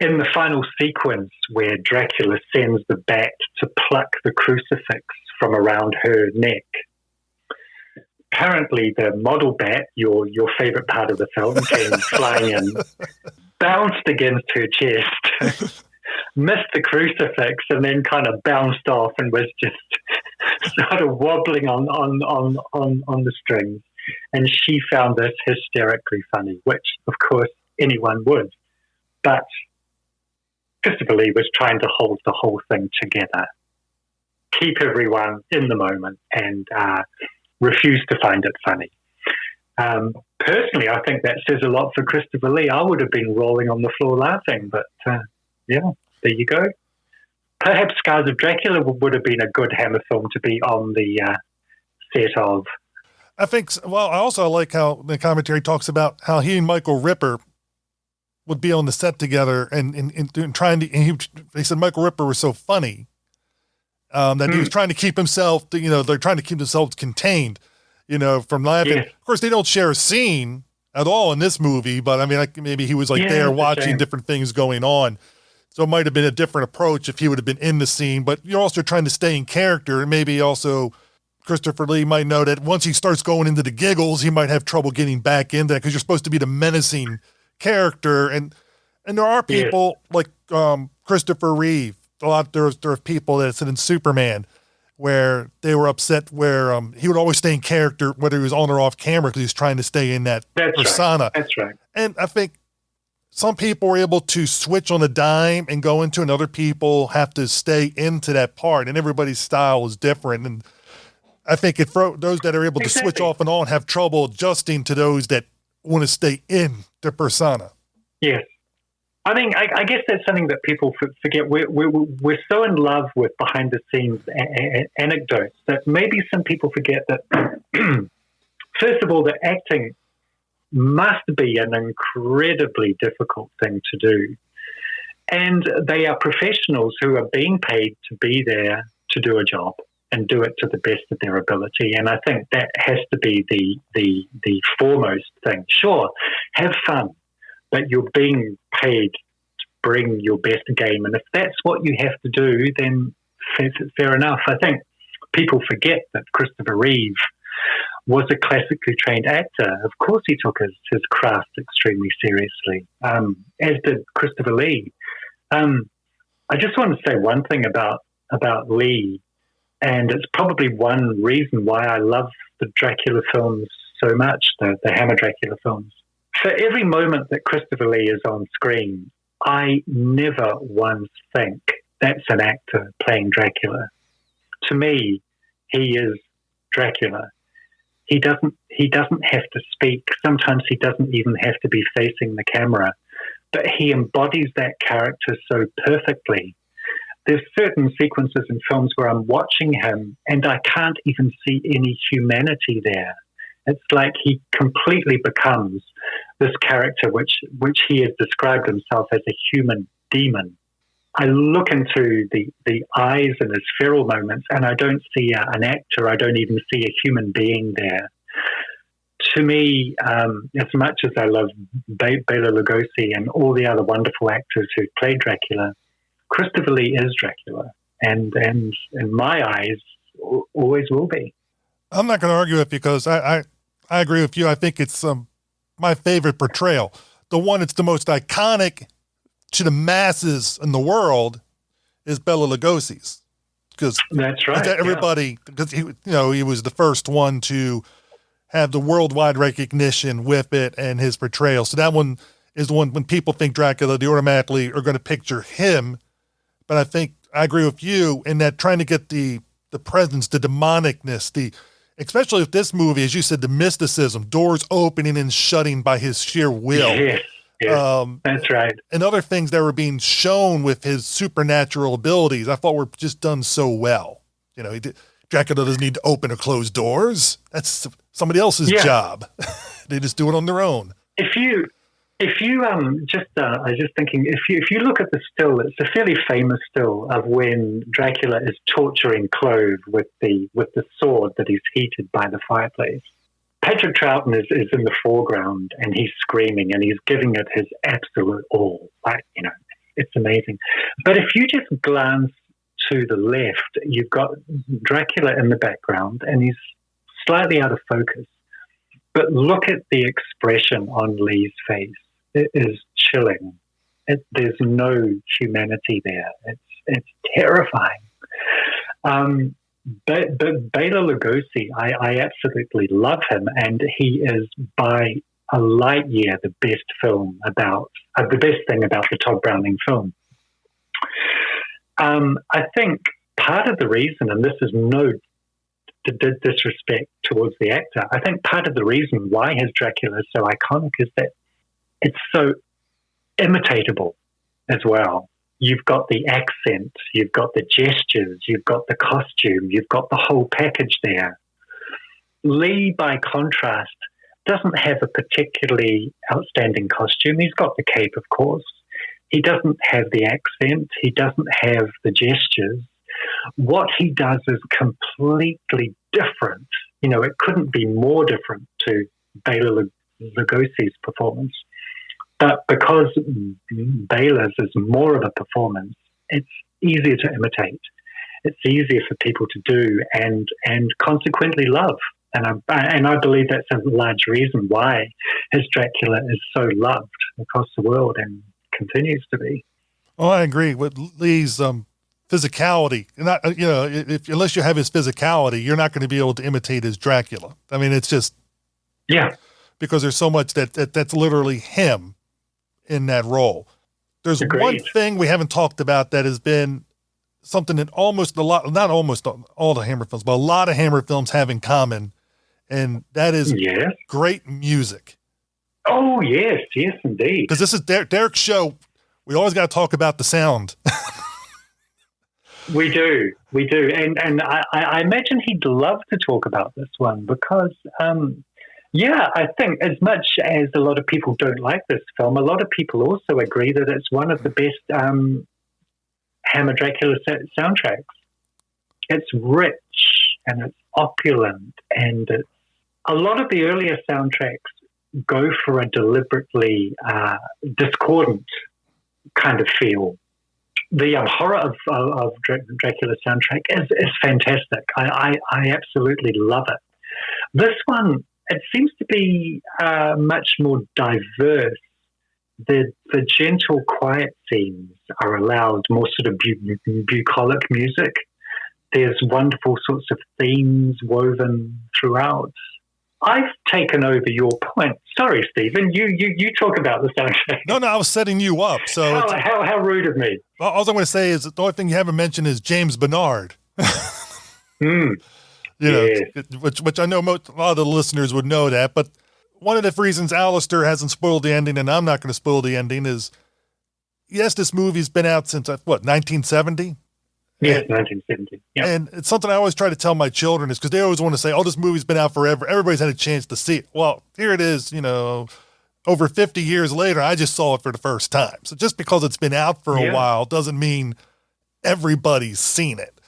in the final sequence where Dracula sends the bat to pluck the crucifix from around her neck, apparently the model bat, your favourite part of the film, came flying in, bounced against her chest, missed the crucifix, and then kind of bounced off and was just sort of wobbling on the strings. And she found this hysterically funny, which, of course, anyone would. But Christopher Lee was trying to hold the whole thing together, keep everyone in the moment, and refuse to find it funny. Personally, I think that says a lot for Christopher Lee. I would have been rolling on the floor laughing, but yeah, there you go. Perhaps Scars of Dracula would have been a good Hammer film to be on the set of. I think, well, I also like how the commentary talks about how he and Michael Ripper would be on the set together and trying to, and they said Michael Ripper was so funny that he was trying to keep himself, they're trying to keep themselves contained, from laughing. Yeah. Of course, they don't share a scene at all in this movie, but I mean, maybe he was there watching different things going on. So it might have been a different approach if he would have been in the scene, but you're also trying to stay in character. And maybe also Christopher Lee might know that once he starts going into the giggles, he might have trouble getting back into that because you're supposed to be the menacing character. And there are people like Christopher Reeve. There are people that said in Superman where they were upset where he would always stay in character, whether he was on or off camera, because he was trying to stay in that persona. Right. That's right. And I think some people were able to switch on a dime and go into, and other people have to stay into that part, and everybody's style is different. And I think those that are able to switch off and on have trouble adjusting to those that want to stay in the persona. Yes. I mean, I guess that's something that people forget. We're so in love with behind-the-scenes anecdotes that maybe some people forget that, first of all, that acting must be an incredibly difficult thing to do. And they are professionals who are being paid to be there to do a job and do it to the best of their ability. And I think that has to be the foremost thing. Sure, have fun, but you're being paid to bring your best game. And if that's what you have to do, then fair enough. I think people forget that Christopher Reeve was a classically trained actor. Of course he took his craft extremely seriously, as did Christopher Lee. I just want to say one thing about Lee, and it's probably one reason why I love the Dracula films so much, the Hammer Dracula films. For every moment that Christopher Lee is on screen, I never once think that's an actor playing Dracula. To me, he is Dracula. He doesn't have to speak. Sometimes he doesn't even have to be facing the camera, but he embodies that character so perfectly. There's certain sequences in films where I'm watching him and I can't even see any humanity there. It's like he completely becomes this character which he has described himself as a human demon. I look into the eyes in his feral moments and I don't see an actor. I don't even see a human being there. To me, as much as I love Bela Lugosi and all the other wonderful actors who played Dracula, Christopher Lee is Dracula. And in my eyes, always will be. I'm not going to argue with you because I agree with you. I think it's my favorite portrayal. The one that's the most iconic to the masses in the world is Bela Lugosi's. Because that's right. Everybody, because he was the first one to have the worldwide recognition with it and his portrayal. So that one is the one when people think Dracula, they automatically are going to picture him. But I think I agree with you in that trying to get the presence, the demonicness, especially with this movie, as you said, the mysticism, doors opening and shutting by his sheer will. Yes, that's right. And other things that were being shown with his supernatural abilities, I thought were just done so well. Dracula doesn't need to open or close doors. That's somebody else's job. They just do it on their own. If you I was just thinking, if you look at the still, it's a fairly famous still of when Dracula is torturing Clove with the sword that he's heated by the fireplace. Patrick Troughton is in the foreground and he's screaming and he's giving it his absolute all. It's amazing. But if you just glance to the left, you've got Dracula in the background and he's slightly out of focus. But look at the expression on Lee's face. It is chilling. There's no humanity there. It's terrifying. But Bela Lugosi, I absolutely love him, and he is by a light year the best thing about the Todd Browning film. I think part of the reason, and this is no disrespect towards the actor, I think part of the reason why his Dracula is so iconic is that it's so imitatable as well. You've got the accent, you've got the gestures, you've got the costume, you've got the whole package there. Lee, by contrast, doesn't have a particularly outstanding costume. He's got the cape, of course. He doesn't have the accent. He doesn't have the gestures. What he does is completely different. It couldn't be more different to Bela Lugosi's performance. But because Bela's is more of a performance, it's easier to imitate. It's easier for people to do and consequently love. And I believe that's a large reason why his Dracula is so loved across the world and continues to be. Oh, I agree with Lee's physicality. Unless you have his physicality, you're not going to be able to imitate his Dracula. I mean, it's just because there's so much that's literally him in that role. There's one thing we haven't talked about that has been something that not almost all the Hammer films, but a lot of Hammer films have in common, and that is great music. Oh, yes, indeed. Because this is Derek's show. We always got to talk about the sound. We do. And I imagine he'd love to talk about this one because, I think as much as a lot of people don't like this film, a lot of people also agree that it's one of the best Hammer Dracula soundtracks. It's rich and it's opulent, and a lot of the earlier soundtracks go for a deliberately discordant kind of feel. The horror of Dracula soundtrack is fantastic. I absolutely love it. This one, it seems to be much more diverse. The gentle, quiet scenes are allowed more sort of bucolic music. There's wonderful sorts of themes woven throughout. I've taken over your point. Sorry, Stephen. You talk about the soundtrack. No, I was setting you up. So how rude of me. All I'm going to say is the only thing you haven't mentioned is James Bernard. Which I know a lot of the listeners would know that. But one of the reasons Alistair hasn't spoiled the ending, and I'm not going to spoil the ending, is yes, this movie's been out since 1970. Yes, 1970. Yeah. And it's something I always try to tell my children is because they always want to say, oh, this movie's been out forever. Everybody's had a chance to see it. Well, here it is, over 50 years later, I just saw it for the first time. So just because it's been out for a while doesn't mean everybody's seen it.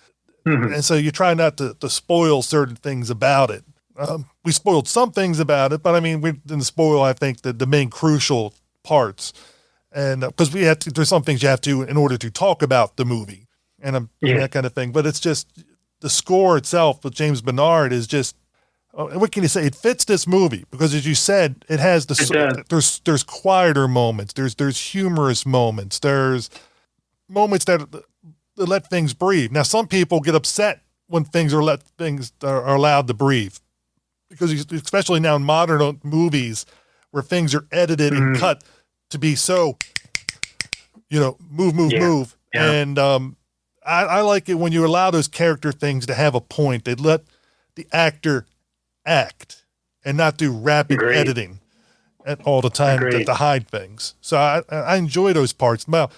Mm-hmm. And so you try not to spoil certain things about it. We spoiled some things about it, but I mean, we didn't spoil, I think, the main crucial parts. And because there's some things you have to in order to talk about the movie. And that kind of thing. But it's just, the score itself with James Bernard is just, what can you say? It fits this movie because, as you said, it has there's quieter moments, there's humorous moments, there's moments that let things breathe. Now, some people get upset when things are allowed to breathe, because especially now in modern movies where things are edited and cut to be so, move. Yeah. And I like it when you allow those character things to have a point. They let the actor act and not do rapid editing all the time to hide things. So I enjoy those parts. Well,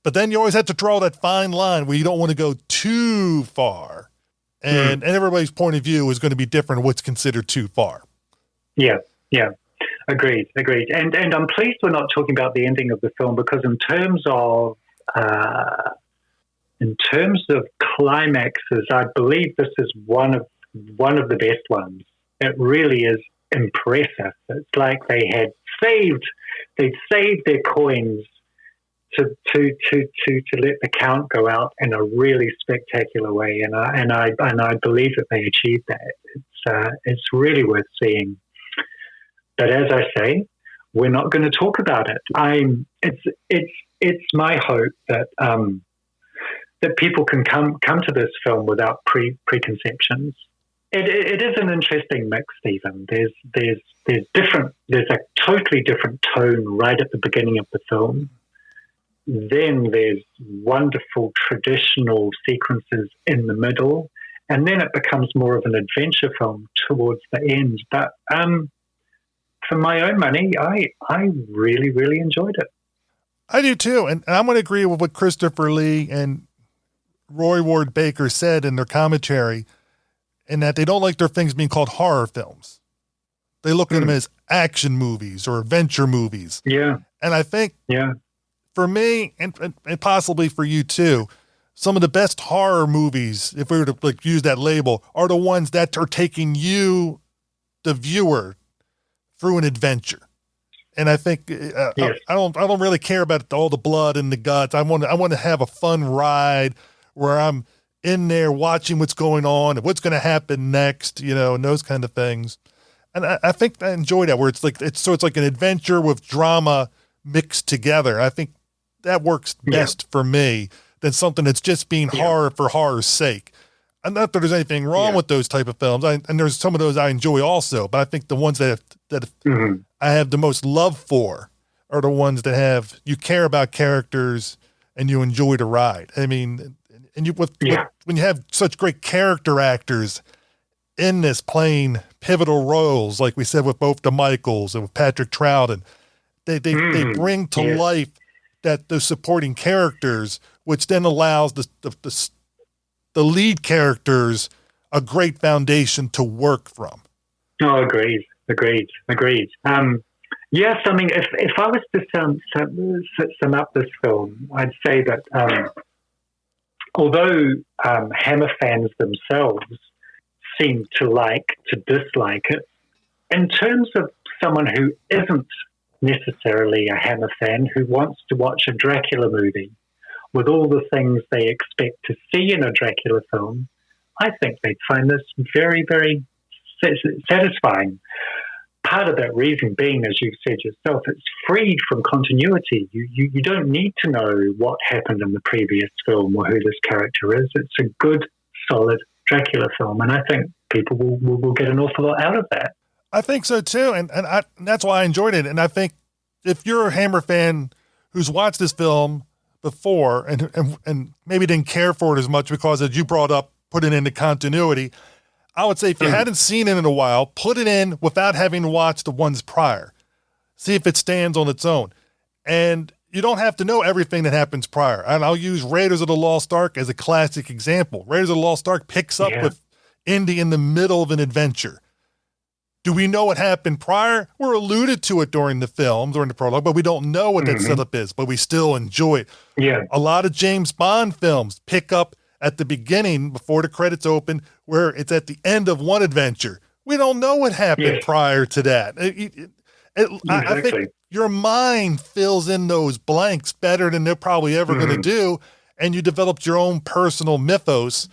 but then you always have to draw that fine line where you don't want to go too far. And everybody's point of view is going to be different what's considered too far. Yeah. Agreed. And I'm pleased we're not talking about the ending of the film, because in terms of climaxes, I believe this is one of the best ones. It really is impressive. It's like they'd saved their coins to let the count go out in a really spectacular way, and I believe that they achieved that. It's really worth seeing. But as I say, we're not going to talk about it. It's my hope that that people can come to this film without preconceptions. It is an interesting mix, Stephen. There's a totally different tone right at the beginning of the film. Then there's wonderful traditional sequences in the middle, and then it becomes more of an adventure film towards the end. But for my own money, I really, really enjoyed it. I do too, and I'm going to agree with what Christopher Lee and Roy Ward Baker said in their commentary, in that they don't like their things being called horror films. They look at them as action movies or adventure movies. Yeah. And I think for me, and possibly for you too, some of the best horror movies, if we were to use that label, are the ones that are taking you, the viewer, through an adventure. And I think I don't really care about all the blood and the guts. I want to have a fun ride where I'm in there watching what's going on and what's going to happen next, and those kind of things. And I think I enjoy that, where it's like an adventure with drama mixed together. I think that works best for me than something that's just being horror for horror's sake. And not that there's anything wrong with those type of films. And there's some of those I enjoy also, but I think the ones that I have the most love for are the ones that you care about characters and you enjoy the ride. I mean, and when you have such great character actors in this playing pivotal roles, like we said with both the Michaels and with Patrick Troughton, they bring to life those supporting characters, which then allows the lead characters a great foundation to work from. Oh, agreed. Yes, I mean, if I was to sum up this film, I'd say that although Hammer fans themselves seem to dislike it, in terms of someone who isn't necessarily a Hammer fan, who wants to watch a Dracula movie with all the things they expect to see in a Dracula film, I think they'd find this very, very satisfying. Part of that reason being, as you've said yourself, it's freed from continuity. You don't need to know what happened in the previous film or who this character is. It's a good, solid Dracula film, and I think people will get an awful lot out of that. I think so too, and that's why I enjoyed it. And I think if you're a Hammer fan who's watched this film before and maybe didn't care for it as much because, as you brought up, put it into continuity, I would say if you hadn't seen it in a while, put it in without having watched the ones prior. See if it stands on its own. And you don't have to know everything that happens prior. And I'll use Raiders of the Lost Ark as a classic example. Raiders of the Lost Ark picks up with Indy in the middle of an adventure. Do we know what happened prior? We're alluded to it during the film, during the prologue, but we don't know what that setup is, but we still enjoy it. Yeah. A lot of James Bond films pick up at the beginning, before the credits open, where it's at the end of one adventure. We don't know what happened prior to that. I think your mind fills in those blanks better than they're probably ever going to do, and you developed your own personal mythos,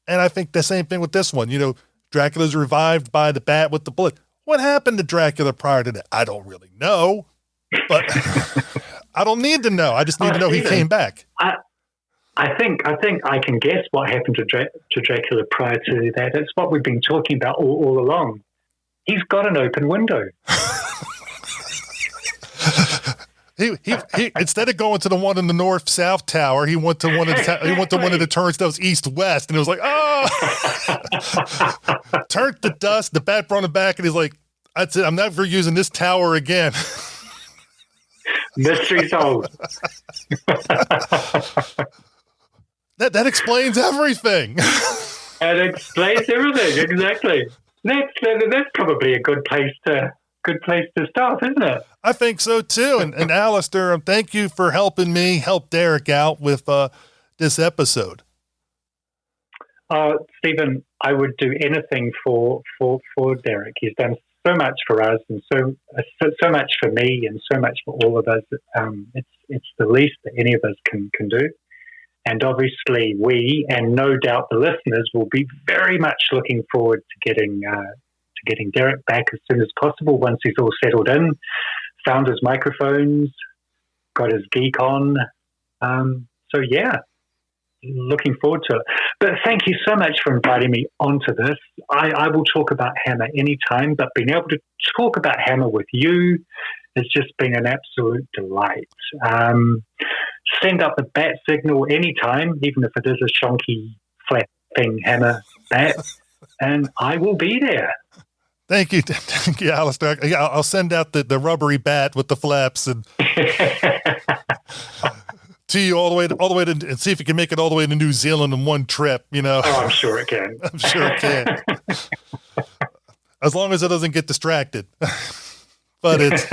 And I think the same thing with this one. You know, Dracula's revived by the bat with the bullet. What happened to Dracula prior to that? I don't really know, but I don't need to know. I just need to know he came back. I think I can guess what happened to Dracula prior to that. It's what we've been talking about all along. He's got an open window. He instead of going to the one in the north-south tower, he went to one of the turnstiles east-west, and it was like, turned to dust. The bat brought him back, and he's like, "That's it. I'm never using this tower again." Mystery solved. That explains everything. That explains everything, exactly. That's probably a good place to start, isn't it? I think so too. And Alistair, thank you for helping me help Derek out with this episode. Stephen, I would do anything for Derek. He's done so much for us, and so much for me, and so much for all of us. It's the least that any of us can do. And obviously, we and no doubt the listeners will be very much looking forward to getting Derek back as soon as possible once he's all settled in, found his microphones, got his geek on. So yeah, looking forward to it. But thank you so much for inviting me onto this. I will talk about Hammer anytime, but being able to talk about Hammer with you has just been an absolute delight. Send up the bat signal anytime, even if it is a shonky, flapping Hammer bat, and I will be there. Thank you, Alistair. Yeah, I'll send out the rubbery bat with the flaps and to you all the way to, and see if you can make it all the way to New Zealand in one trip. You know. Oh, I'm sure it can. I'm sure it can. As long as it doesn't get distracted. But it's.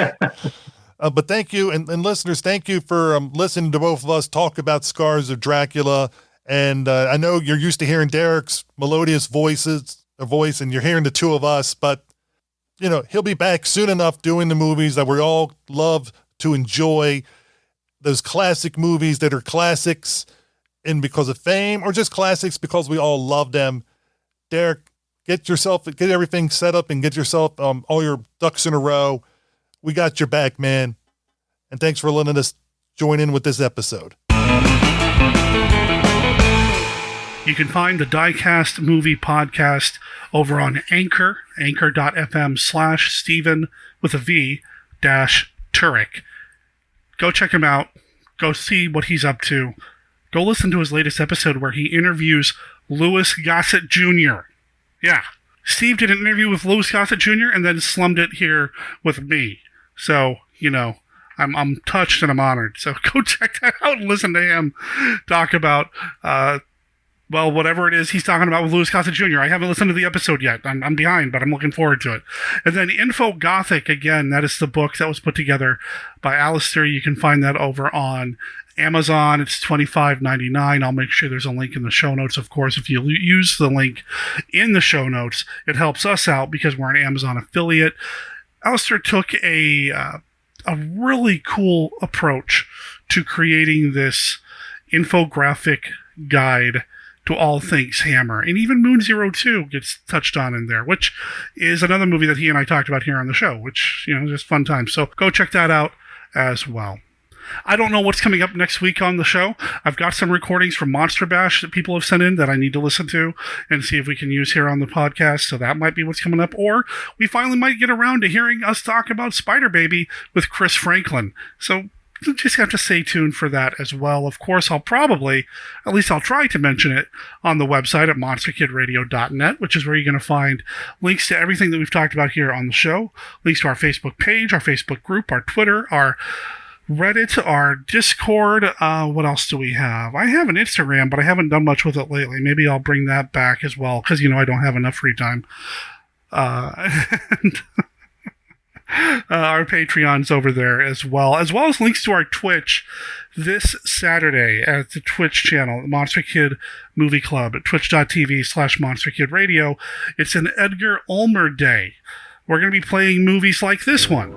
But thank you, and listeners, thank you for listening to both of us talk about Scars of Dracula. And I know you're used to hearing Derek's melodious voice, and you're hearing the two of us, but, you know, he'll be back soon enough doing the movies that we all love to enjoy, those classic movies that are classics and because of fame, or just classics because we all love them. Derek, get everything set up and get yourself all your ducks in a row. We got your back, man. And thanks for letting us join in with this episode. You can find the DieCast movie podcast over on Anchor, anchor.fm/Stephen with a V -Turek. Go check him out. Go see what he's up to. Go listen to his latest episode where he interviews Louis Gossett Jr. Yeah. Steve did an interview with Louis Gossett Jr. and then slummed it here with me. So, you know, I'm touched and I'm honored. So go check that out and listen to him talk about, whatever it is he's talking about with Louis Gossett Jr. I haven't listened to the episode yet. I'm behind, but I'm looking forward to it. And then Info Gothic, again, that is the book that was put together by Alistair. You can find that over on Amazon. It's $25.99. I'll make sure there's a link in the show notes. Of course, if you use the link in the show notes, it helps us out because we're an Amazon affiliate. Alistair took a really cool approach to creating this infographic guide to all things Hammer. And even Moon 02 gets touched on in there, which is another movie that he and I talked about here on the show, which, you know, just fun times. So go check that out as well. I don't know what's coming up next week on the show. I've got some recordings from Monster Bash that people have sent in that I need to listen to and see if we can use here on the podcast. So that might be what's coming up. Or we finally might get around to hearing us talk about Spider Baby with Chris Franklin. So you just have to stay tuned for that as well. Of course, I'll try to mention it on the website at monsterkidradio.net, which is where you're going to find links to everything that we've talked about here on the show, links to our Facebook page, our Facebook group, our Twitter, our Reddit, our Discord. What else do we have? I have an Instagram, but I haven't done much with it lately. Maybe I'll bring that back as well, because, you know, I don't have enough free time. And our Patreon's over there as well as links to our Twitch this Saturday at the Twitch channel, Monster Kid Movie Club, at twitch.tv/MonsterKidRadio. It's an Edgar Ulmer Day. We're going to be playing movies like this one.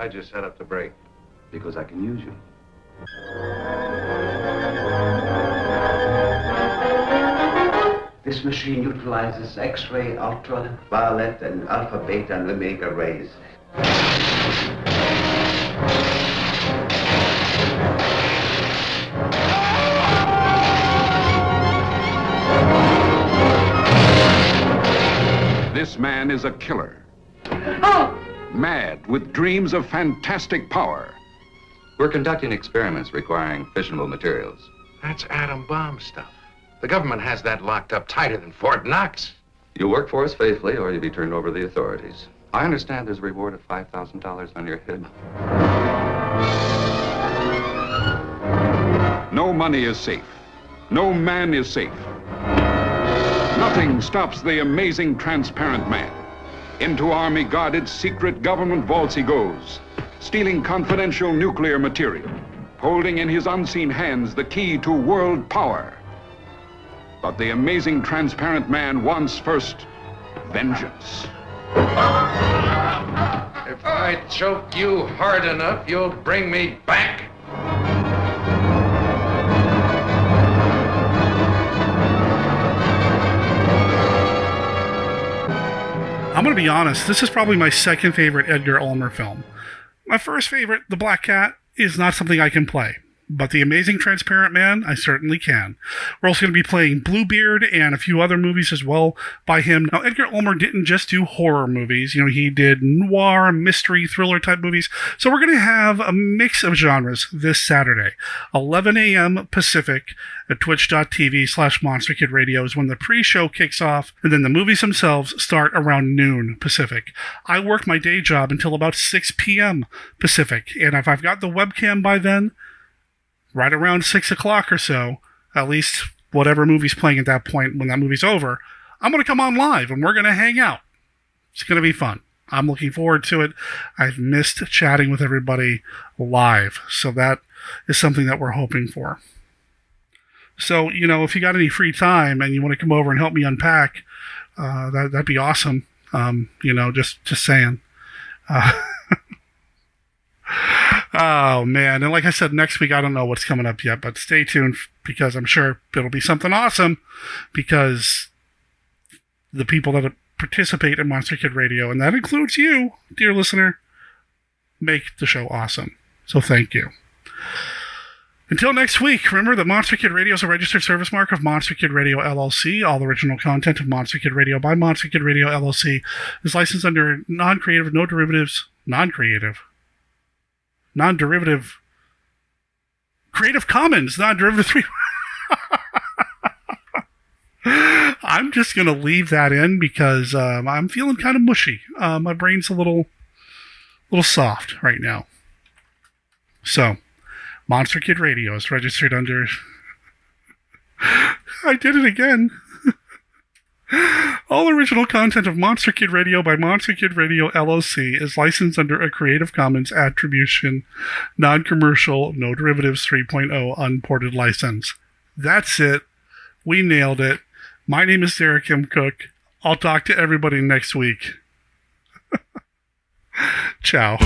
Why'd you set up the break? Because I can use you. This machine utilizes X-ray, ultraviolet, and alpha, beta, and omega rays. This man is a killer. Mad with dreams of fantastic power. We're conducting experiments requiring fissionable materials. That's atom bomb stuff. The government has that locked up tighter than Fort Knox. You'll work for us faithfully, or you'll be turned over to the authorities. I understand there's a reward of $5,000 on your head. No money is safe. No man is safe. Nothing stops the amazing transparent man. Into army-guarded secret government vaults he goes, stealing confidential nuclear material, holding in his unseen hands the key to world power. But the amazing transparent man wants first vengeance. If I choke you hard enough, you'll bring me back. I'm going to be honest, this is probably my second favorite Edgar Ulmer film. My first favorite, The Black Cat, is not something I can play, but The Amazing Transparent Man, I certainly can. We're also going to be playing Bluebeard and a few other movies as well by him. Now, Edgar Ulmer didn't just do horror movies. You know, he did noir, mystery, thriller type movies. So we're going to have a mix of genres this Saturday, 11 a.m. Pacific at twitch.tv/Monster Kid Radio is when the pre-show kicks off, and then the movies themselves start around noon Pacific. I work my day job until about 6 p.m. Pacific, and if I've got the webcam by then, right around 6 o'clock or so, at least whatever movie's playing at that point when that movie's over, I'm going to come on live and we're going to hang out. It's going to be fun. I'm looking forward to it. I've missed chatting with everybody live, so that is something that we're hoping for. So, you know, if you got any free time and you want to come over and help me unpack, that'd be awesome. You know, just saying. Oh, man. And like I said, next week, I don't know what's coming up yet, but stay tuned because I'm sure it'll be something awesome because the people that participate in Monster Kid Radio, and that includes you, dear listener, make the show awesome. So thank you. Until next week, remember that Monster Kid Radio is a registered service mark of Monster Kid Radio LLC. All original content of Monster Kid Radio by Monster Kid Radio LLC is licensed under non-creative, no derivatives, non-derivative, Creative Commons, non-derivative 3. I'm just going to leave that in because I'm feeling kind of mushy. My brain's a little soft right now. So, Monster Kid Radio is registered under... I did it again. All original content of Monster Kid Radio by Monster Kid Radio LLC is licensed under a Creative Commons Attribution, Non-Commercial, No Derivatives 3.0 Unported license. That's it. We nailed it. My name is Derek M. Cook. I'll talk to everybody next week. Ciao.